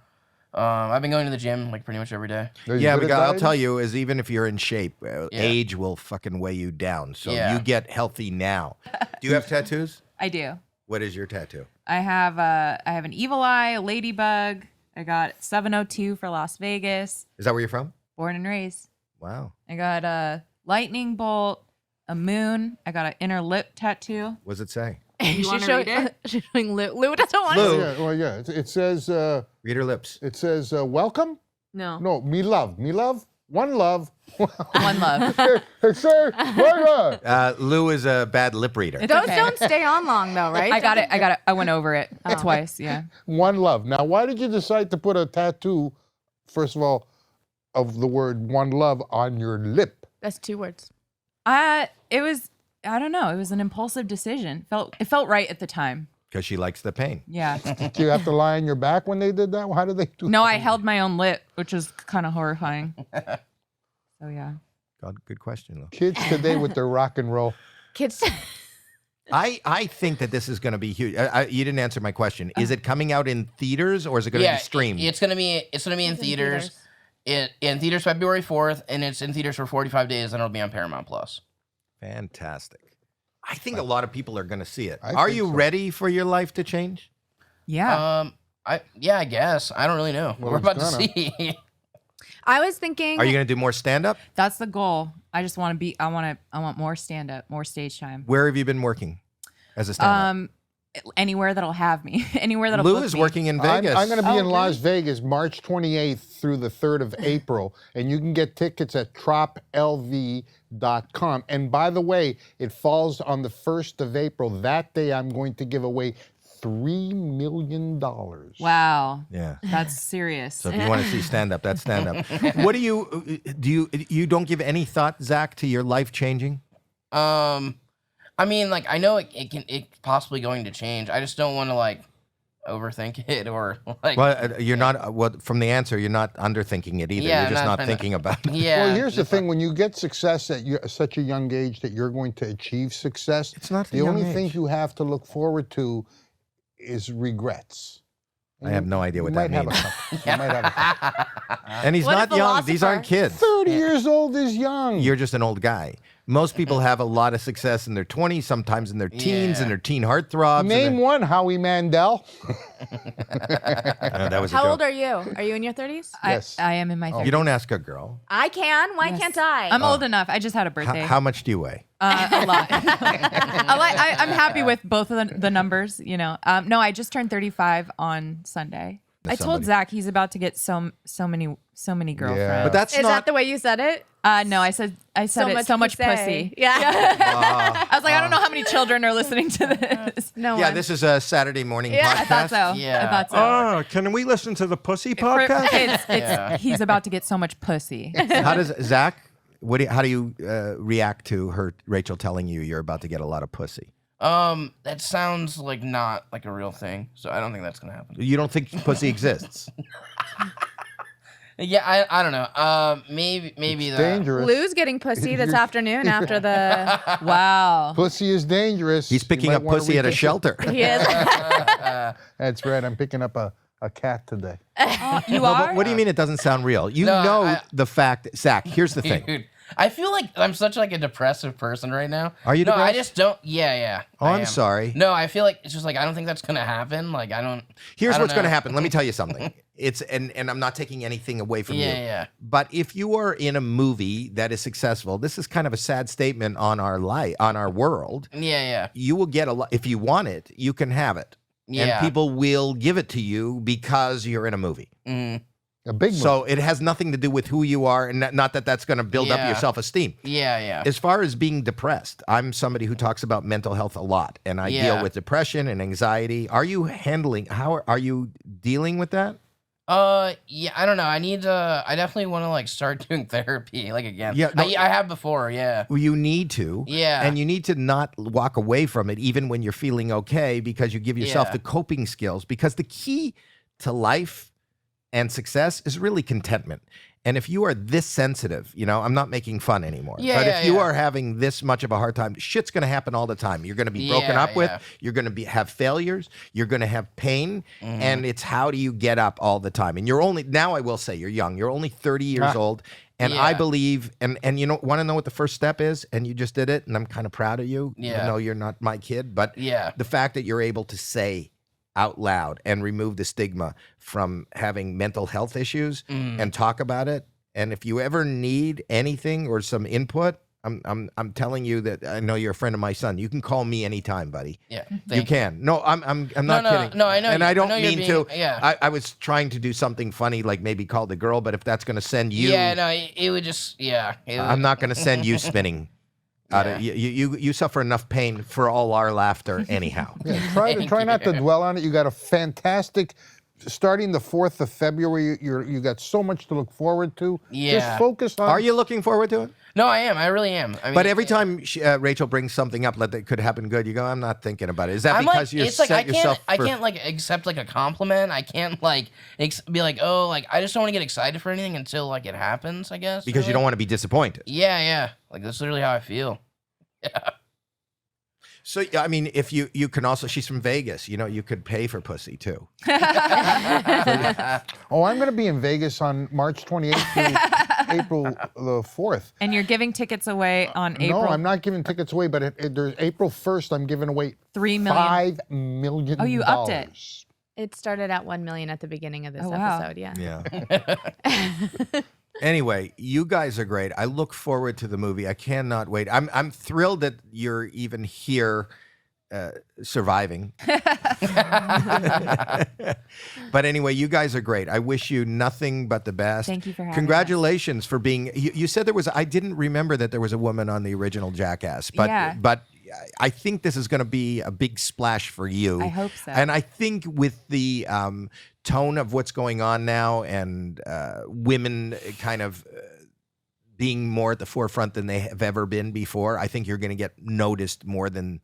[SPEAKER 5] I've been going to the gym like pretty much every day.
[SPEAKER 4] are you
[SPEAKER 1] Yeah,
[SPEAKER 4] good at
[SPEAKER 1] because I'll
[SPEAKER 4] dieting?
[SPEAKER 1] tell you, is even if you're in shape, age will fucking weigh you down. So
[SPEAKER 5] Yeah.
[SPEAKER 1] you get healthy now. Do you have tattoos?
[SPEAKER 6] I do.
[SPEAKER 1] What is your tattoo?
[SPEAKER 6] I have an evil eye, a ladybug. I got 702 for Las Vegas.
[SPEAKER 1] Is that where you're from?
[SPEAKER 6] Born and raised.
[SPEAKER 1] Wow.
[SPEAKER 6] I got a lightning bolt, a moon. I got an inner lip tattoo.
[SPEAKER 1] What does it say?
[SPEAKER 6] You want to read it?
[SPEAKER 2] She's showing Lou. Lou doesn't want
[SPEAKER 1] Lou.
[SPEAKER 2] to.
[SPEAKER 4] Yeah, well, yeah. It says,
[SPEAKER 1] Read her lips.
[SPEAKER 4] welcome.
[SPEAKER 6] No.
[SPEAKER 4] No, me love, one love.
[SPEAKER 6] One love.
[SPEAKER 4] It says, right on.
[SPEAKER 1] Lou is a bad lip reader.
[SPEAKER 6] It's
[SPEAKER 2] Those
[SPEAKER 6] okay.
[SPEAKER 2] don't stay on long though, right?
[SPEAKER 6] I got it. I went over it twice. Yeah.
[SPEAKER 4] One love. Now, why did you decide to put a tattoo, first of all, of the word one love on your lip?
[SPEAKER 2] That's 2 words.
[SPEAKER 6] It was, I don't know. It was an impulsive decision. It felt right at the time.
[SPEAKER 1] Because she likes the pain.
[SPEAKER 6] Yeah.
[SPEAKER 4] Did you have to lie on your back when they did that? How did they do
[SPEAKER 6] No,
[SPEAKER 4] that?
[SPEAKER 6] I held my own lip, which was kind of horrifying. So yeah.
[SPEAKER 1] God, good question, Lou.
[SPEAKER 4] Kids today with their rock and roll.
[SPEAKER 2] Kids.
[SPEAKER 1] I think that this is going to be huge. You didn't answer my question. Is it coming out in theaters or is it going to be streamed?
[SPEAKER 5] It's gonna be in theaters. In theaters February 4th, and it's in theaters for 45 days, and it'll be on Paramount Plus.
[SPEAKER 1] Fantastic. I think a lot of people are going to see it.
[SPEAKER 4] I
[SPEAKER 1] Are
[SPEAKER 4] think
[SPEAKER 1] you
[SPEAKER 4] so.
[SPEAKER 1] ready for your life to change?
[SPEAKER 6] Yeah.
[SPEAKER 5] I guess. I don't really know.
[SPEAKER 4] Well,
[SPEAKER 5] We're
[SPEAKER 4] it's
[SPEAKER 5] about to
[SPEAKER 4] gonna.
[SPEAKER 5] see.
[SPEAKER 2] I was thinking.
[SPEAKER 1] Are you going to do more stand-up?
[SPEAKER 6] That's the goal. I just want to be. I want more stand up, more stage time.
[SPEAKER 1] Where have you been working as a stand-up?
[SPEAKER 6] Anywhere that'll have me. Anywhere that'll.
[SPEAKER 1] Lou
[SPEAKER 6] book
[SPEAKER 1] is
[SPEAKER 6] me.
[SPEAKER 1] working in Vegas.
[SPEAKER 4] I'm going to be in
[SPEAKER 6] Oh,
[SPEAKER 4] Las Vegas March 28th through the 3rd of April, and you can get tickets at troplv.com. And by the way, it falls on the 1st of April. That day, I'm going to give away $3 million.
[SPEAKER 6] Wow.
[SPEAKER 1] Yeah.
[SPEAKER 6] That's serious.
[SPEAKER 1] So if you want to see stand-up, that's stand-up. What do you don't give any thought, Zach, to your life changing?
[SPEAKER 5] I mean, like I know it's possibly going to change. I just don't want to like overthink it or like.
[SPEAKER 1] Well, you're not. Well, from the answer, you're not underthinking it either.
[SPEAKER 5] Yeah,
[SPEAKER 1] you're just not
[SPEAKER 5] trying
[SPEAKER 1] thinking about it.
[SPEAKER 5] Yeah.
[SPEAKER 4] Well, here's the thing: when you get success at such a young age that you're going to achieve success,
[SPEAKER 1] It's not
[SPEAKER 4] the only thing you have to look forward to is regrets.
[SPEAKER 1] I have no idea what that means.
[SPEAKER 4] You might have a couple.
[SPEAKER 1] And he's
[SPEAKER 2] What a
[SPEAKER 1] not young. These aren't kids.
[SPEAKER 4] 30 years old is young.
[SPEAKER 1] You're just an old guy. Most people have a lot of success in their 20s, sometimes in their teens, and their teen heartthrobs.
[SPEAKER 4] Name one, Howie Mandel.
[SPEAKER 1] That was a
[SPEAKER 2] How
[SPEAKER 1] joke.
[SPEAKER 2] old are you? Are you in your 30s?
[SPEAKER 4] Yes.
[SPEAKER 6] I am in my 30s.
[SPEAKER 1] You don't ask a girl.
[SPEAKER 2] I can. Why can't I?
[SPEAKER 6] I'm old enough. I just had a birthday.
[SPEAKER 1] How much do you weigh?
[SPEAKER 6] A lot. I'm happy with both of the numbers. You know, no, I just turned 35 on Sunday. I told Zach he's about to get so many girlfriends.
[SPEAKER 1] But that's
[SPEAKER 2] Is
[SPEAKER 1] not.
[SPEAKER 2] that the way you said it?
[SPEAKER 6] No, I said so much pussy.
[SPEAKER 2] Yeah.
[SPEAKER 6] I was like, I don't know how many children are listening to this.
[SPEAKER 2] No
[SPEAKER 1] Yeah,
[SPEAKER 2] one.
[SPEAKER 1] this is a Saturday morning
[SPEAKER 6] I
[SPEAKER 1] podcast.
[SPEAKER 6] thought so.
[SPEAKER 5] Yeah.
[SPEAKER 6] I thought so.
[SPEAKER 1] Oh, can we listen to the pussy podcast?
[SPEAKER 6] He's about to get so much pussy.
[SPEAKER 1] How does Zach? How do you react to Rachel telling you you're about to get a lot of pussy?
[SPEAKER 5] That sounds like not like a real thing, so I don't think that's gonna happen.
[SPEAKER 1] You don't think pussy exists?
[SPEAKER 5] Yeah, I don't know. Maybe
[SPEAKER 4] Dangerous.
[SPEAKER 2] Lou's getting pussy this afternoon after the.
[SPEAKER 6] Wow.
[SPEAKER 4] Pussy is dangerous.
[SPEAKER 1] He's picking
[SPEAKER 4] You
[SPEAKER 1] up
[SPEAKER 4] might wanna
[SPEAKER 1] pussy at a
[SPEAKER 4] reconsider.
[SPEAKER 1] shelter.
[SPEAKER 2] He is.
[SPEAKER 4] That's right. I'm picking up a cat today.
[SPEAKER 6] You
[SPEAKER 1] No,
[SPEAKER 6] are?
[SPEAKER 1] but what do you mean it doesn't sound real? You
[SPEAKER 5] No,
[SPEAKER 1] know
[SPEAKER 5] I-
[SPEAKER 1] the fact, Zach, here's the thing.
[SPEAKER 5] Dude, I feel like I'm such like a depressive person right now.
[SPEAKER 1] Are you
[SPEAKER 5] No, I
[SPEAKER 1] depressed?
[SPEAKER 5] just don't. Yeah.
[SPEAKER 1] Oh,
[SPEAKER 5] I
[SPEAKER 1] I'm
[SPEAKER 5] am.
[SPEAKER 1] sorry.
[SPEAKER 5] No, I feel like it's just like I don't think that's gonna happen. Like I don't.
[SPEAKER 1] Here's
[SPEAKER 5] I don't
[SPEAKER 1] what's going to
[SPEAKER 5] know.
[SPEAKER 1] happen. Let me tell you something. It's and I'm not taking anything away from you.
[SPEAKER 5] Yeah.
[SPEAKER 1] But if you are in a movie that is successful, this is kind of a sad statement on our on our world.
[SPEAKER 5] Yeah.
[SPEAKER 1] You will get a lot if you want it, you can have it.
[SPEAKER 5] Yeah.
[SPEAKER 1] And people will give it to you because you're in a movie.
[SPEAKER 5] Mm.
[SPEAKER 4] A big movie.
[SPEAKER 1] So it has nothing to do with who you are, and not that that's going to build up
[SPEAKER 5] Yeah.
[SPEAKER 1] your self-esteem.
[SPEAKER 5] Yeah.
[SPEAKER 1] As far as being depressed, I'm somebody who talks about mental health a lot, and I deal
[SPEAKER 5] Yeah.
[SPEAKER 1] with depression and anxiety. Are you how are you dealing with that?
[SPEAKER 5] Yeah. I don't know. I definitely want to like start doing therapy like again.
[SPEAKER 1] Yeah, no-
[SPEAKER 5] I have before. Yeah.
[SPEAKER 1] You need to.
[SPEAKER 5] Yeah.
[SPEAKER 1] And you need to not walk away from it even when you're feeling okay, because you give yourself
[SPEAKER 5] Yeah.
[SPEAKER 1] the coping skills, because the key to life and success is really contentment. And if you are this sensitive, I'm not making fun anymore.
[SPEAKER 5] Yeah,
[SPEAKER 1] but
[SPEAKER 5] yeah,
[SPEAKER 1] if you
[SPEAKER 5] yeah.
[SPEAKER 1] are having this much of a hard time, shit's going to happen all the time. You're going to be broken
[SPEAKER 5] Yeah,
[SPEAKER 1] up with.
[SPEAKER 5] yeah.
[SPEAKER 1] You're going to have failures. You're going to have pain.
[SPEAKER 5] Mm-hmm.
[SPEAKER 1] And it's how do you get up all the time? And now I will say you're young. You're only 30 years old. And I
[SPEAKER 5] Yeah. believe,
[SPEAKER 1] and want to know what the first step is? And you just did it. And I'm kind of proud of you, even
[SPEAKER 5] Yeah.
[SPEAKER 1] though you're not my kid. But
[SPEAKER 5] Yeah.
[SPEAKER 1] the fact that you're able to say out loud and remove the stigma from having mental health issues and talk about it. And if you ever need anything or some input, I'm telling you that I know you're a friend of my son. You can call me anytime, buddy.
[SPEAKER 5] Yeah.
[SPEAKER 1] You can. No, I'm not kidding.
[SPEAKER 5] No, I know.
[SPEAKER 1] And
[SPEAKER 5] you-
[SPEAKER 1] I don't
[SPEAKER 5] know you're
[SPEAKER 1] mean to.
[SPEAKER 5] being- Yeah.
[SPEAKER 1] I was trying to do something funny, like maybe call the girl, but if that's going to send you,
[SPEAKER 5] Yeah. No. It would just. Yeah. It would-
[SPEAKER 1] I'm not going to send you spinning. You suffer enough pain for all our laughter anyhow.
[SPEAKER 4] Yeah, try not to dwell on it. You got a fantastic. Starting the 4th of February, you got so much to look forward to.
[SPEAKER 5] Yeah.
[SPEAKER 4] Just focus on.
[SPEAKER 1] Are you looking forward to it?
[SPEAKER 5] No, I am. I really am. I mean,
[SPEAKER 1] But every time Rachel brings something up that could happen good, you go, I'm not thinking about it. Is that
[SPEAKER 5] I'm
[SPEAKER 1] because
[SPEAKER 5] like,
[SPEAKER 1] you
[SPEAKER 5] it's like
[SPEAKER 1] set yourself
[SPEAKER 5] I
[SPEAKER 1] for...
[SPEAKER 5] can't like accept like a compliment. I can't like be like, oh, like I just don't want to get excited for anything until like it happens. I guess
[SPEAKER 1] Because you don't want to be disappointed.
[SPEAKER 5] Yeah. Like that's literally how I feel. Yeah.
[SPEAKER 1] So, I mean, if you can also, she's from Vegas, you could pay for pussy too.
[SPEAKER 4] Oh, I'm going to be in Vegas on March 28th through April the 4th.
[SPEAKER 6] And you're giving tickets away on April.
[SPEAKER 4] No, I'm not giving tickets away, but there's April 1st. I'm giving away
[SPEAKER 6] $3 million.
[SPEAKER 4] $5 million.
[SPEAKER 6] Oh, you upped it.
[SPEAKER 2] It started at 1 million at the beginning of this
[SPEAKER 6] Oh, wow.
[SPEAKER 2] episode. Yeah.
[SPEAKER 1] Yeah. Anyway, you guys are great. I look forward to the movie. I cannot wait. I'm thrilled that you're even here surviving. But anyway, you guys are great. I wish you nothing but the best.
[SPEAKER 6] Thank you for having
[SPEAKER 1] Congratulations for being. You said there was. I didn't remember that there was a woman on the original Jackass, but
[SPEAKER 6] Yeah.
[SPEAKER 1] but I think this is going to be a big splash for you.
[SPEAKER 6] I hope so.
[SPEAKER 1] And I think with the tone of what's going on now and women kind of being more at the forefront than they have ever been before, I think you're going to get noticed more than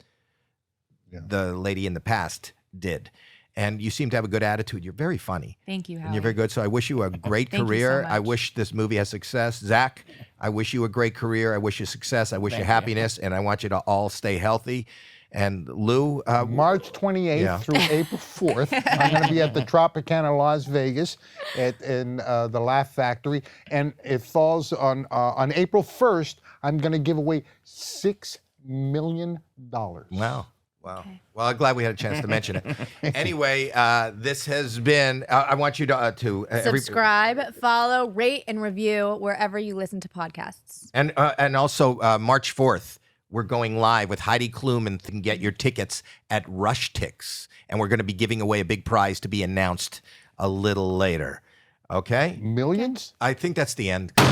[SPEAKER 1] the lady in the past did. and you seem to have a good attitude. You're very funny.
[SPEAKER 6] Thank you, Howie.
[SPEAKER 1] And you're very good. So I wish you a great
[SPEAKER 6] Thank you so
[SPEAKER 1] career. I
[SPEAKER 6] much.
[SPEAKER 1] wish this movie has success. Zach, I wish you a great career. I wish you success. I wish you
[SPEAKER 5] Thank you.
[SPEAKER 1] happiness, and I want you to all stay healthy. And Lou,
[SPEAKER 4] March 28th
[SPEAKER 1] Yeah.
[SPEAKER 4] through April 4th, I'm going to be at the Tropicana Las Vegas in the Laugh Factory. And it falls on April 1st, I'm going to give away $6 million.
[SPEAKER 1] Wow. Wow. Well, I'm glad we had a chance to mention it. Anyway, this has been, I want you to
[SPEAKER 2] Subscribe, follow, rate, and review wherever you listen to podcasts.
[SPEAKER 1] And also March 4th, we're going live with Heidi Klum and can get your tickets at Rush Tix. And we're going to be giving away a big prize to be announced a little later. Okay?
[SPEAKER 4] Millions?
[SPEAKER 1] I think that's the end. That's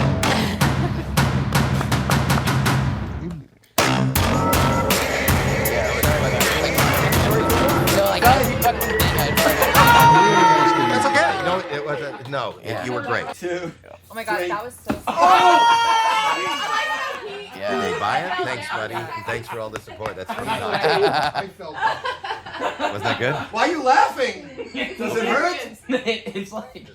[SPEAKER 1] okay. No, it wasn't. No, you were great.
[SPEAKER 6] Oh my God, that was so.
[SPEAKER 1] Did they buy it? Thanks, buddy. And thanks for all the support. That's from Knoxville.
[SPEAKER 4] I felt that.
[SPEAKER 1] Was that good?
[SPEAKER 4] Why are you laughing?
[SPEAKER 5] Does it hurt? It's like.